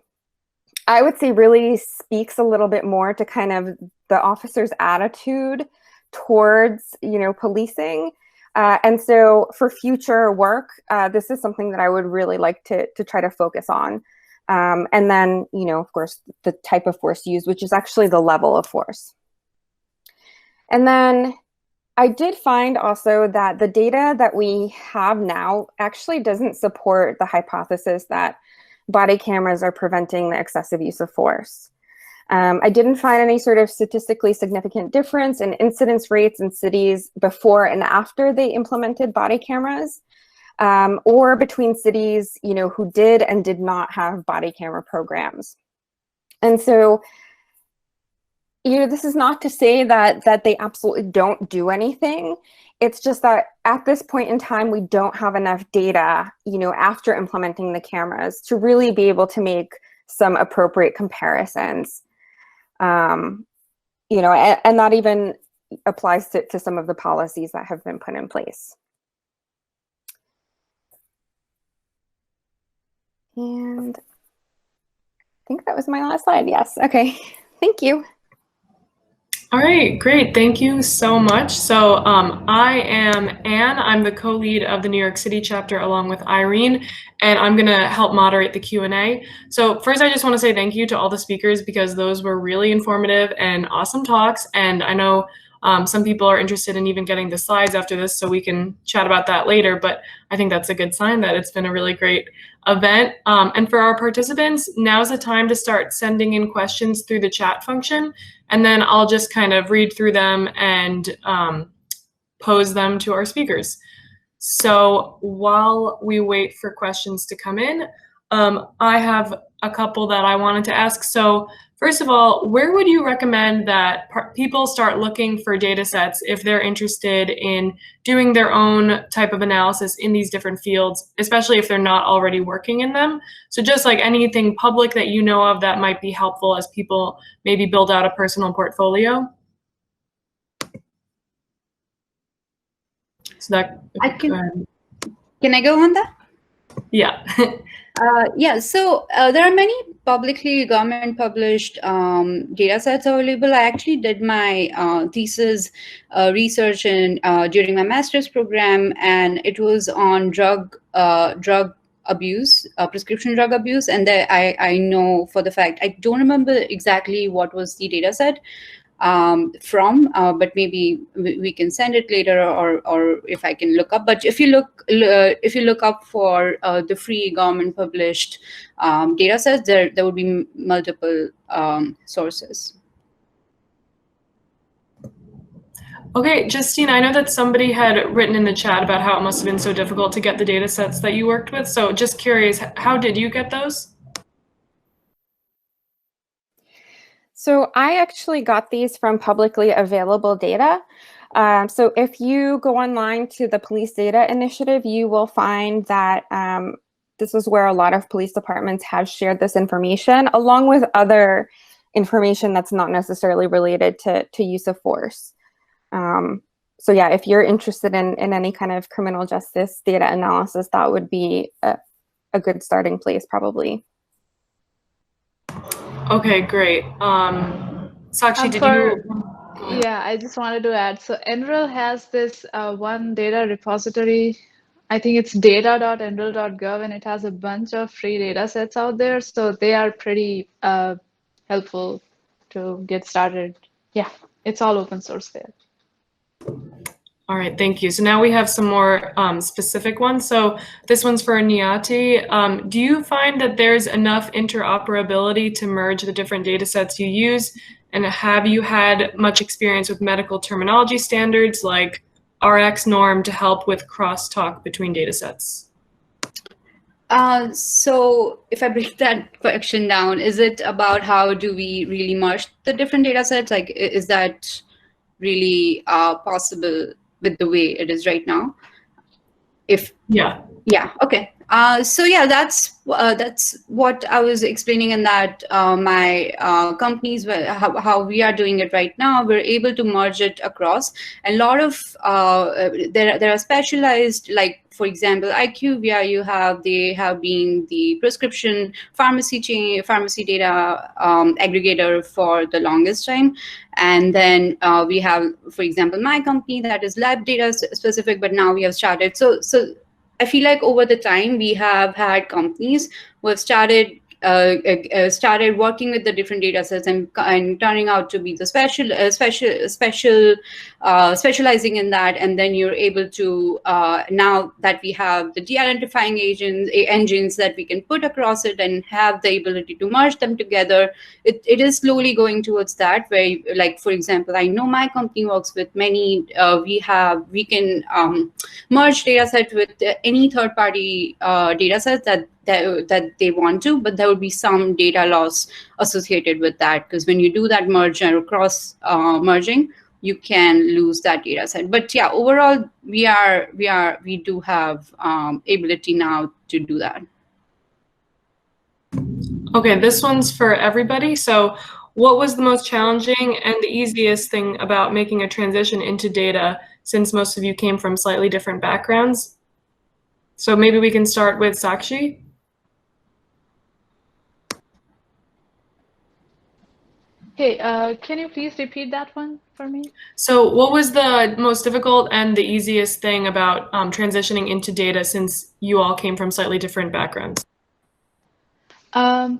would say, really speaks a little bit more to kind of the officer's attitude towards, you know, policing. And so for future work, this is something that I would really like to try to focus on. And then, you know, of course, the type of force used, which is actually the level of force. And then I did find also that the data that we have now actually doesn't support the hypothesis that body cameras are preventing the excessive use of force. I didn't find any sort of statistically significant difference in incidence rates in cities before and after they implemented body cameras, or between cities, you know, who did and did not have body camera programs. And so, you know, this is not to say that they absolutely don't do anything. It's just that at this point in time, we don't have enough data, you know, after implementing the cameras to really be able to make some appropriate comparisons. You know, and that even applies to some of the policies that have been put in place. And I think that was my last slide. Yes. Okay. Thank you. All right, great. Thank you so much. So I am Anne. I'm the co-lead of the New York City chapter along with Irene, and I'm going to help moderate the Q&A. So first, I just want to say thank you to all the speakers because those were really informative and awesome talks. And I know some people are interested in even getting the slides after this, so we can chat about that later. But I think that's a good sign that it's been a really great event. And for our participants, now's the time to start sending in questions through the chat function. And then I'll just kind of read through them and pose them to our speakers. So while we wait for questions to come in, I have a couple that I wanted to ask. So first of all, where would you recommend that people start looking for data sets if they're interested in doing their own type of analysis in these different fields, especially if they're not already working in them? So just like anything public that you know of that might be helpful as people maybe build out a personal portfolio. So that Can I go on that? Yeah. Yeah, so there are many publicly government published data sets available. I actually did my thesis research during my master's program, and it was on drug abuse, prescription drug abuse. And I know for the fact, I don't remember exactly what was the data set but maybe we can send it later, or if I can look up. But if you look up for the free government published data sets, there would be multiple sources. Okay, Justine, I know that somebody had written in the chat about how it must have been so difficult to get the data sets that you worked with. So just curious, how did you get those? So I actually got these from publicly available data. So if you go online to the Police Data Initiative, you will find that this is where a lot of police departments have shared this information, along with other information that's not necessarily related to use of force. So yeah, if you're interested in any kind of criminal justice data analysis, that would be a good starting place, probably. Okay, great. Sakshi, did you? Yeah, I just wanted to add. So NREL has this one data repository. I think it's data.nrel.gov, and it has a bunch of free data sets out there. So they are pretty helpful to get started. Yeah, it's all open source there. All right, thank you. So now we have some more specific ones. So this one's for Nyati. Do you find that there's enough interoperability to merge the different data sets you use? And have you had much experience with medical terminology standards like RX norm to help with crosstalk between data sets? So if I break that question down, is it about how do we really merge the different data sets? Like, is that really possible with the way it is right now? Yeah, okay. So yeah, that's what I was explaining in that my companies, how we are doing it right now, we're able to merge it across. And a lot of there are specialized, like for example, IQVIA, they have been the prescription pharmacy data aggregator for the longest time. And then we have, for example, my company that is lab data specific, but now we have started. So I feel like over the time we have had companies who have started working with the different data sets and turning out to be the specializing in that. And then you're able to, now that we have the de-identifying engines that we can put across it and have the ability to merge them together, it is slowly going towards that, where, like, for example, I know my company works with many, we can merge data set with any third-party data sets that they want to, but there will be some data loss associated with that, because when you do that merge or cross merging, you can lose that data set. But yeah, overall, we do have ability now to do that. Okay, this one's for everybody. So what was the most challenging and the easiest thing about making a transition into data, since most of you came from slightly different backgrounds? So maybe we can start with Sakshi. Hey, can you please repeat that one for me? So what was the most difficult and the easiest thing about transitioning into data, since you all came from slightly different backgrounds? I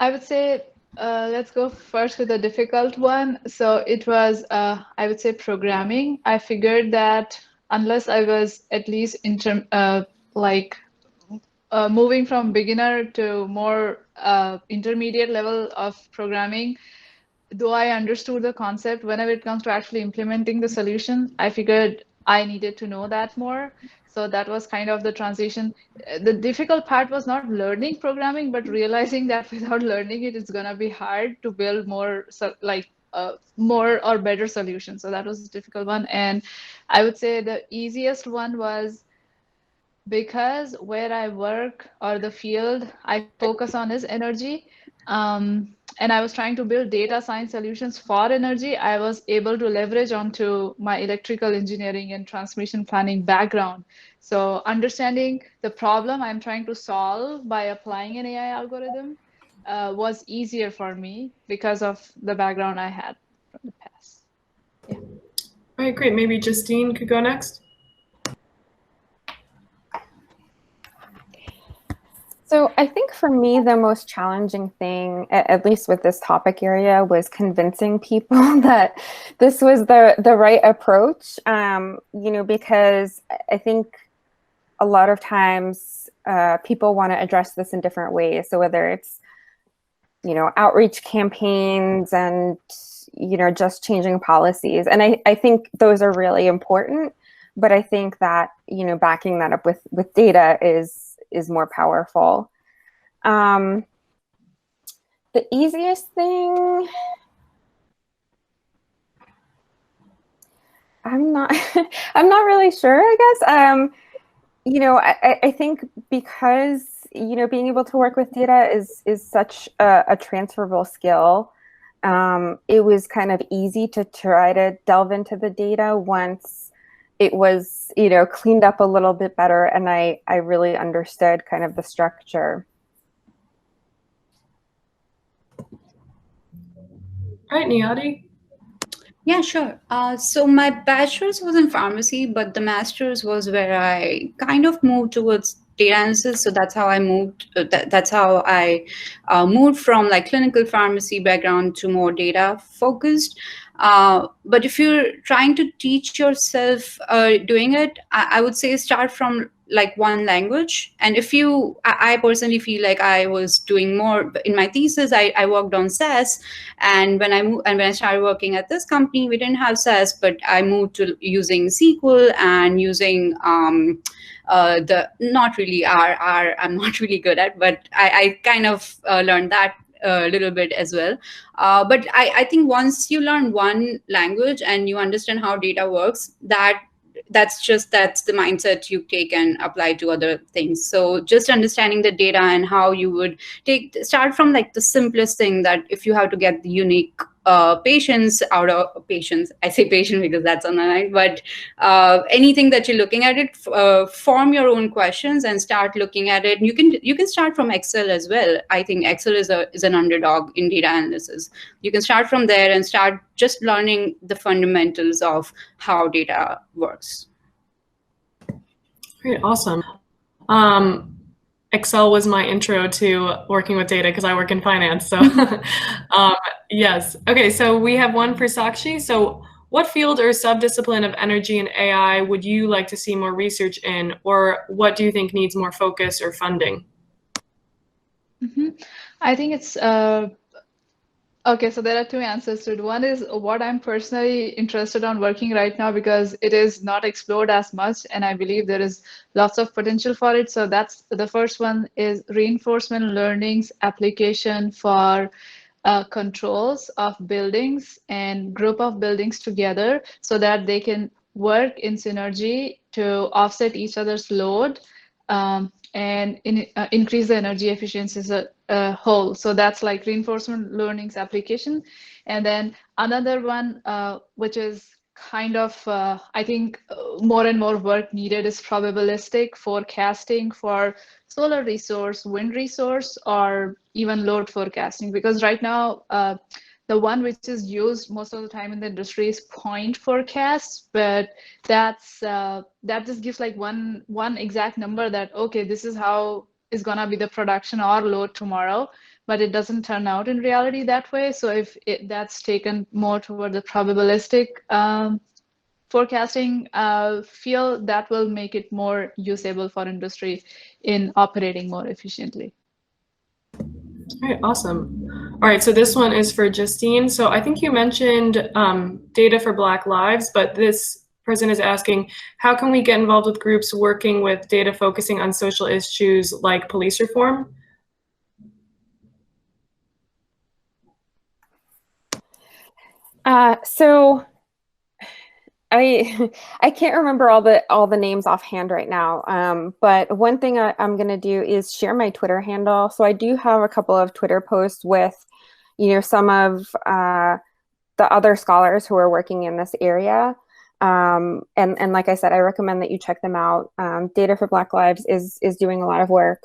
would say, let's go first with the difficult one. So it was, I would say, programming. I figured that unless I was at least moving from beginner to more intermediate level of programming, though I understood the concept, whenever it comes to actually implementing the solution, I figured I needed to know that more. So that was kind of the transition. The difficult part was not learning programming, but realizing that without learning it, it's gonna be hard to build more more or better solutions. So that was a difficult one. And I would say the easiest one was, because where I work or the field I focus on is energy. And I was trying to build data science solutions for energy. I was able to leverage onto my electrical engineering and transmission planning background. So understanding the problem I'm trying to solve by applying an AI algorithm was easier for me because of the background I had from the past. Yeah. All right, great. Maybe Justine could go next. So I think for me, the most challenging thing, at least with this topic area, was convincing people that this was the right approach, because I think a lot of times people want to address this in different ways. So whether it's, outreach campaigns and, just changing policies. And I think those are really important, but I think that, backing that up with data is more powerful. The easiest thing, I'm not I'm not really sure, I guess. You know, I think because, you know, being able to work with data is such a transferable skill. It was kind of easy to try to delve into the data once it was, you know, cleaned up a little bit better, and I really understood kind of the structure. All right, Niyati. Yeah, sure. So my bachelor's was in pharmacy, but the master's was where I kind of moved towards data analysis. So that's how I moved. That's how I moved from like clinical pharmacy background to more data focused. But if you're trying to teach yourself doing it, I would say start from like one language. And if you, I personally feel like I was doing more in my thesis. I worked on SAS, and when I started working at this company, we didn't have SAS, but I moved to using SQL and using the not really R. I'm not really good at, but I kind of learned that a little bit as well. But I think once you learn one language and you understand how data works, that's the mindset you take and apply to other things. So just understanding the data and how you would start from like the simplest thing, that if you have to get the unique patients out of patients, I say patient because that's on the line, but anything that you're looking at it, form your own questions and start looking at it. You can start from Excel as well. I think Excel is an underdog in data analysis. You can start from there and start just learning the fundamentals of how data works. Great, awesome. Excel was my intro to working with data because I work in finance. So yes. Okay, so we have one for Sakshi. So what field or subdiscipline of energy and AI would you like to see more research in, or what do you think needs more focus or funding? I think it's okay, so there are two answers to it. One is what I'm personally interested on working right now, because it is not explored as much, and I believe there is lots of potential for it. So that's the first one, is reinforcement learning's application for controls of buildings and group of buildings together, so that they can work in synergy to offset each other's load, and increase the energy efficiency as a whole. So that's like reinforcement learning's application. And then another one, which is kind of, I think more and more work needed, is probabilistic forecasting for solar resource, wind resource, or even load forecasting. Because right now, the one which is used most of the time in the industry is point forecasts, but that just gives like one exact number that, okay, this is how is gonna be the production or load tomorrow, but it doesn't turn out in reality that way. So if that's taken more toward the probabilistic forecasting field, that will make it more usable for industry in operating more efficiently. All right, awesome. All right, so this one is for Justine. So I think you mentioned data for Black Lives, but this person is asking, how can we get involved with groups working with data focusing on social issues like police reform? So I can't remember all the names offhand right now. But one thing I'm gonna do is share my Twitter handle. So I do have a couple of Twitter posts with, you know, some of the other scholars who are working in this area. And like I said, I recommend that you check them out. Data for Black Lives is doing a lot of work.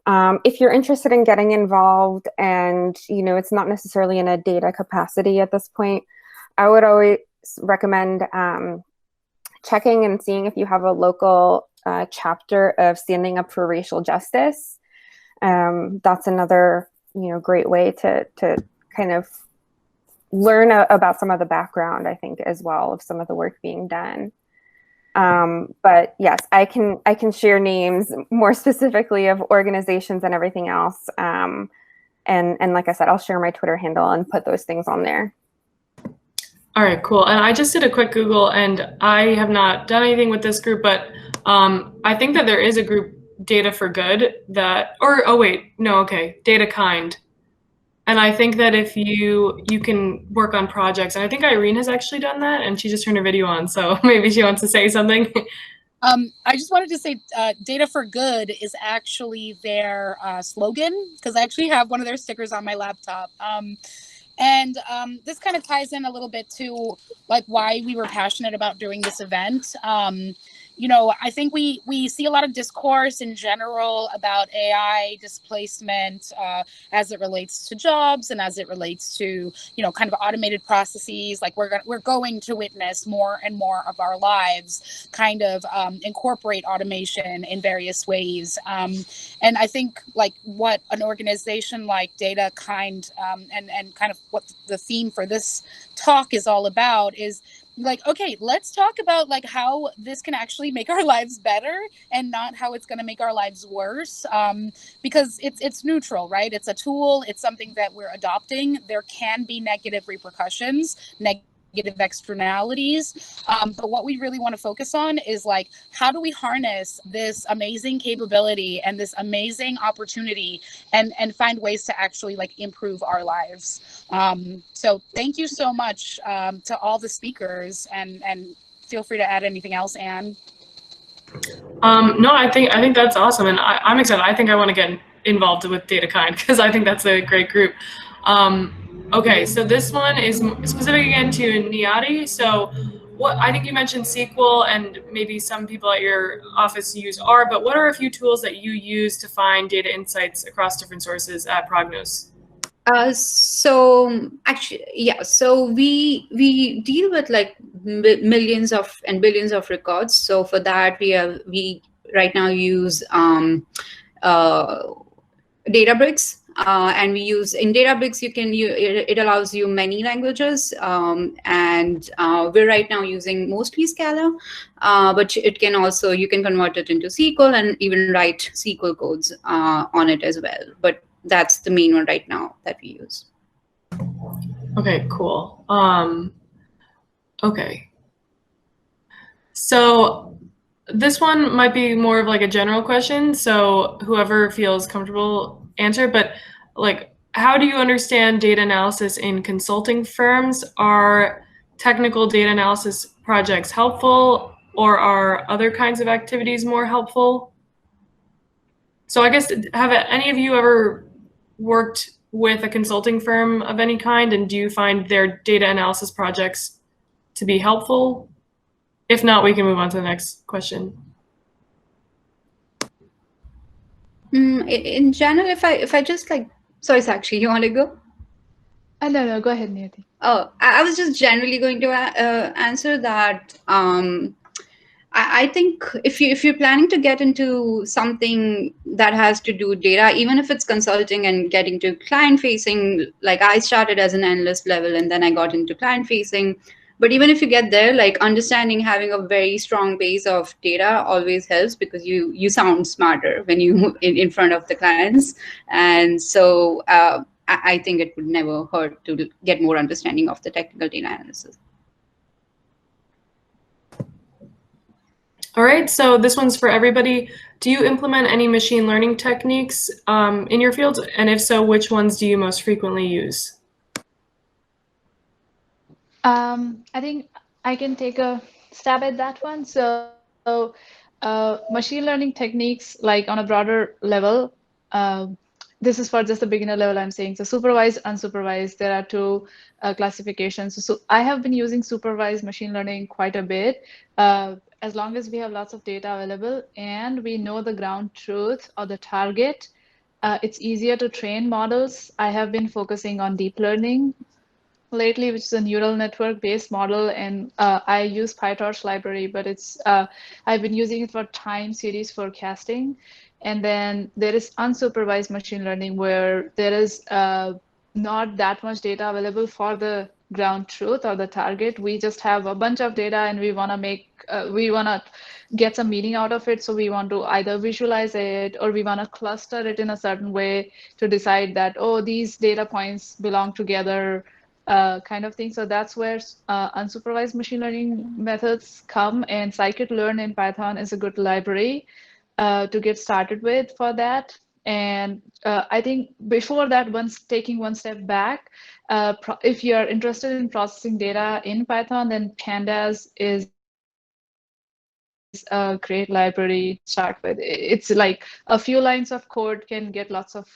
If you're interested in getting involved, and you know, it's not necessarily in a data capacity at this point, I would always recommend checking and seeing if you have a local chapter of Standing Up for Racial Justice. That's another, you know, great way to kind of learn about some of the background, I think, as well, of some of the work being done. But yes, I can share names more specifically of organizations and everything else. And like I said, I'll share my Twitter handle and put those things on there. All right, cool. And I just did a quick Google, and I have not done anything with this group, but I think that there is a group, Data for Good, that, or oh wait, no, okay, Data Kind. And I think that if you can work on projects, and I think Irene has actually done that, and she just turned her video on, so maybe she wants to say something. I just wanted to say Data for Good is actually their slogan, because I actually have one of their stickers on my laptop. And this kind of ties in a little bit to like why we were passionate about doing this event. You know, I think we see a lot of discourse in general about AI displacement as it relates to jobs and as it relates to, you know, kind of automated processes. Like we're going to witness more and more of our lives kind of incorporate automation in various ways. And I think like what an organization like Data and kind of what the theme for this talk is all about is like, okay, let's talk about like how this can actually make our lives better and not how it's going to make our lives worse, because it's neutral, right? It's a tool. It's something that we're adopting. There can be negative repercussions, negative externalities, but what we really want to focus on is like, how do we harness this amazing capability and this amazing opportunity and find ways to actually like improve our lives. So thank you so much to all the speakers, and feel free to add anything else, Anne. No, I think that's awesome, and I'm excited. I think I want to get involved with DataKind because I think that's a great group. Okay, so this one is specific again to Niyati. So what I think you mentioned SQL, and maybe some people at your office use R, but what are a few tools that you use to find data insights across different sources at Prognos? So actually, yeah. So we deal with like millions of and billions of records. So for that, we right now use Databricks. And we use in Databricks, it allows you many languages, and we're right now using mostly Scala, but it can also, you can convert it into SQL and even write SQL codes on it as well. But that's the main one right now that we use. Okay, cool. Okay. So this one might be more of like a general question, so whoever feels comfortable answer, but like, how do you understand data analysis in consulting firms? Are technical data analysis projects helpful, or are other kinds of activities more helpful? So I guess, have any of you ever worked with a consulting firm of any kind, and do you find their data analysis projects to be helpful? If not, we can move on to the next question. In general, if I just like, sorry, Sakshi, you want to go? No, go ahead, Niyati. Oh, I was just generally going to answer that. I think if you're planning to get into something that has to do with data, even if it's consulting and getting to client facing, like I started as an analyst level and then I got into client facing. But even if you get there, like understanding, having a very strong base of data always helps, because you sound smarter when you in front of the clients. And so I think it would never hurt to get more understanding of the technical data analysis. All right, so this one's for everybody. Do you implement any machine learning techniques in your field? And if so, which ones do you most frequently use? I think I can take a stab at that one. So machine learning techniques, like on a broader level, this is for just the beginner level I'm saying. So supervised, unsupervised, there are two classifications. So I have been using supervised machine learning quite a bit. As long as we have lots of data available and we know the ground truth or the target, it's easier to train models. I have been focusing on deep learning lately, which is a neural network based model, and I use PyTorch library, but it's I've been using it for time series forecasting. And then there is unsupervised machine learning, where there is not that much data available for the ground truth or the target. We just have a bunch of data and we want to get some meaning out of it. So we want to either visualize it, or we want to cluster it in a certain way to decide that, oh, these data points belong together, kind of thing. So that's where unsupervised machine learning methods come, and scikit-learn in Python is a good library to get started with for that. And I think before that, once taking one step back, if you're interested in processing data in Python, then Pandas is a great library to start with. It's like a few lines of code can get lots of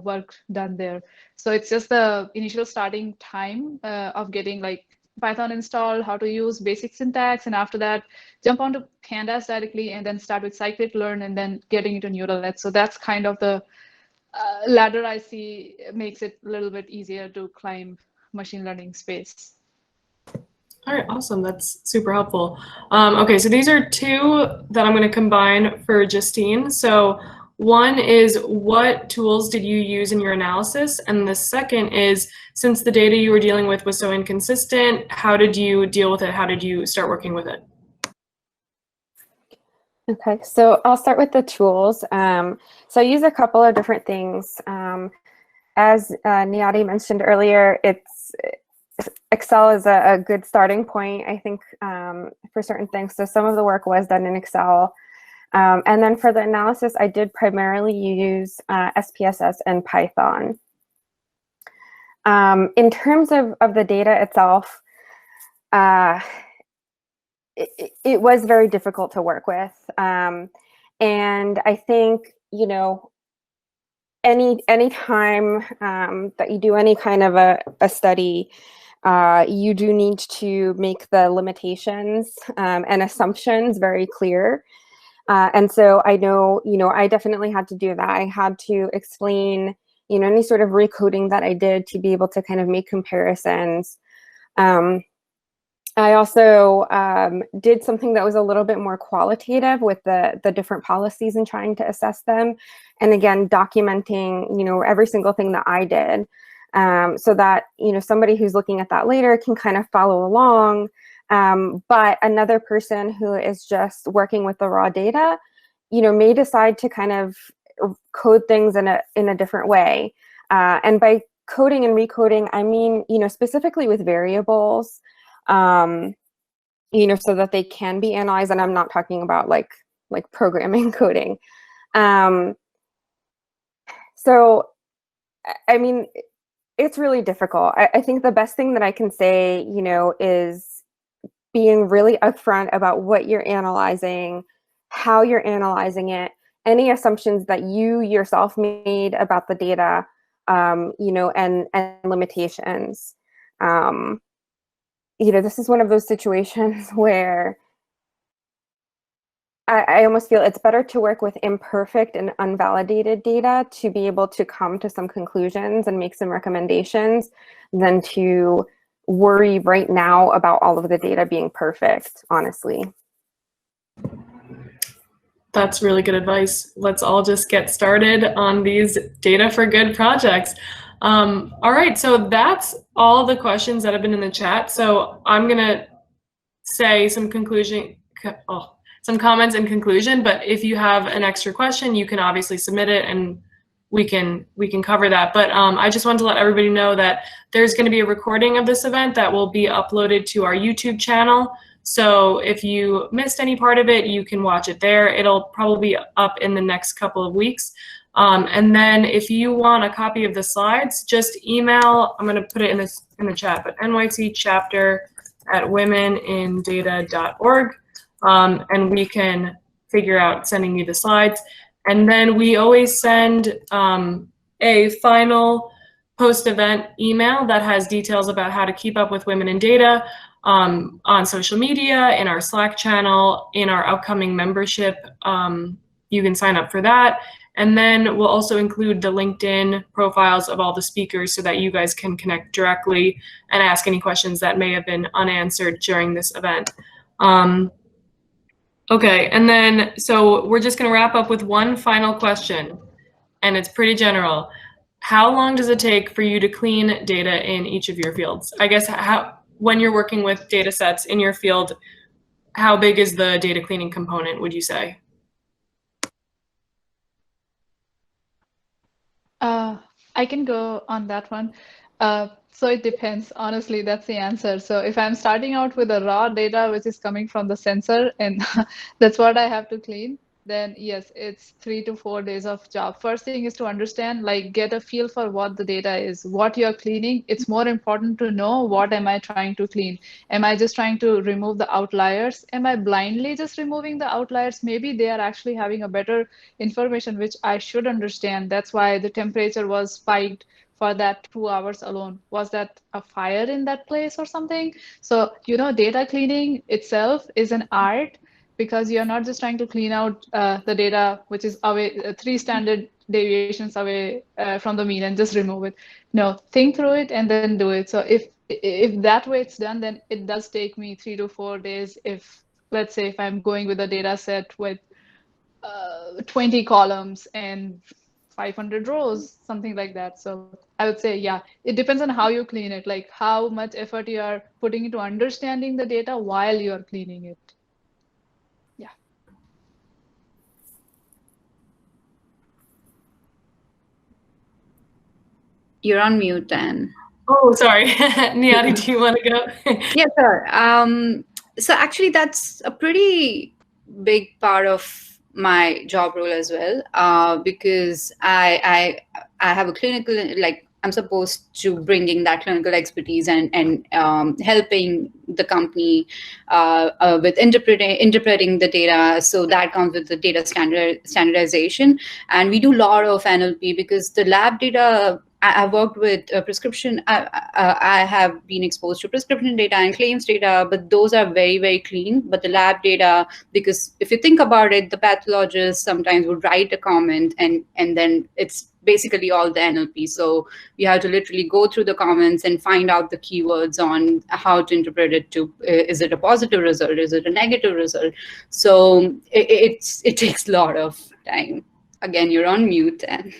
work done there. So it's just the initial starting time of getting like Python installed, how to use basic syntax, and after that, jump onto Pandas directly, and then start with scikit-learn, and then getting into neural nets. So that's kind of the ladder I see. Makes it a little bit easier to climb machine learning space. All right, awesome. That's super helpful. Okay, so these are two that I'm going to combine for Justine. So one is, what tools did you use in your analysis? And the second is, since the data you were dealing with was so inconsistent, how did you deal with it? How did you start working with it? Okay, so I'll start with the tools. So I use a couple of different things. As Niyati mentioned earlier, Excel is a good starting point, I think, for certain things. So some of the work was done in Excel. And then for the analysis, I did primarily use SPSS and Python. In terms of the data itself, it was very difficult to work with. And I think, you know, any time that you do any kind of a study, you do need to make the limitations and assumptions very clear. And so I know, you know, I definitely had to do that. I had to explain, you know, any sort of recoding that I did to be able to kind of make comparisons. I also did something that was a little bit more qualitative with the different policies and trying to assess them. And again, documenting, you know, every single thing that I did, so that, you know, somebody who's looking at that later can kind of follow along. But another person who is just working with the raw data, you know, may decide to kind of code things in a different way. And by coding and recoding, I mean, you know, specifically with variables, you know, so that they can be analyzed. And I'm not talking about like programming coding. So, I mean, it's really difficult. I think the best thing that I can say, you know, is being really upfront about what you're analyzing, how you're analyzing it, any assumptions that you yourself made about the data, you know, and limitations. You know, this is one of those situations where I almost feel it's better to work with imperfect and unvalidated data to be able to come to some conclusions and make some recommendations than to worry right now about all of the data being perfect, honestly. That's really good advice. Let's all just get started on these data for good projects. All right, so that's all the questions that have been in the chat. So I'm gonna say some comments in conclusion, but if you have an extra question, you can obviously submit it and we can cover that. But I just wanted to let everybody know that there's gonna be a recording of this event that will be uploaded to our YouTube channel. So if you missed any part of it, you can watch it there. It'll probably be up in the next couple of weeks. And then if you want a copy of the slides, just email, I'm gonna put it in the chat, but nytchapter@womenindata.org, and we can figure out sending you the slides. And then we always send a final post-event email that has details about how to keep up with women in data on social media, in our Slack channel, in our upcoming membership. You can sign up for that. And then we'll also include the LinkedIn profiles of all the speakers so that you guys can connect directly and ask any questions that may have been unanswered during this event. Okay, and then, so we're just gonna wrap up with one final question, and it's pretty general. How long does it take for you to clean data in each of your fields? I guess when you're working with data sets in your field, how big is the data cleaning component, would you say? I can go on that one. So it depends. Honestly, that's the answer. So if I'm starting out with the raw data, which is coming from the sensor, and that's what I have to clean, then yes, it's 3 to 4 days of job. First thing is to understand, like, get a feel for what the data is, what you're cleaning. It's more important to know what am I trying to clean. Am I just trying to remove the outliers? Am I blindly just removing the outliers? Maybe they are actually having a better information, which I should understand. That's why the temperature was spiked for that 2 hours alone. Was that a fire in that place or something? So, data cleaning itself is an art, because you're not just trying to clean out the data, which is away 3 standard deviations away from the mean, and just remove it. No, think through it and then do it. So if that way it's done, then it does take me 3 to 4 days. If, let's say, if I'm going with a data set with 20 columns and 500 rows, something like that. So I would say, yeah, it depends on how you clean it, like how much effort you are putting into understanding the data while you're cleaning it. You're on mute, Dan. Oh, sorry. Niyati, do you want to go? Yeah, sure. So actually, that's a pretty big part of my job role as well, because I have a clinical, like, I'm supposed to bring in that clinical expertise and helping the company with interpreting the data. So that comes with the data standardization, and we do a lot of NLP because the lab data. I've worked with prescription. I have been exposed to prescription data and claims data, but those are very, very clean. But the lab data, because if you think about it, the pathologist sometimes would write a comment and then it's basically all the NLP. So you have to literally go through the comments and find out the keywords on how to interpret it to, is it a positive result? Is it a negative result? So it takes a lot of time. Again, you're on mute. And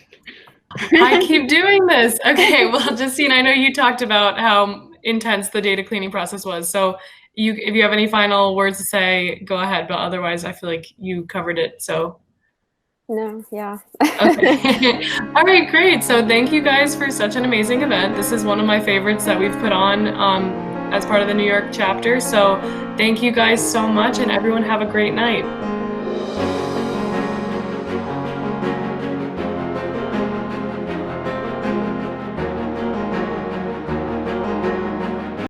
I keep doing this. Okay, well, Justine, I know you talked about how intense the data cleaning process was. So if you have any final words to say, go ahead. But otherwise, I feel like you covered it. So. No, yeah. Okay. All right, great. So thank you guys for such an amazing event. This is one of my favorites that we've put on as part of the New York chapter. So thank you guys so much, and everyone have a great night.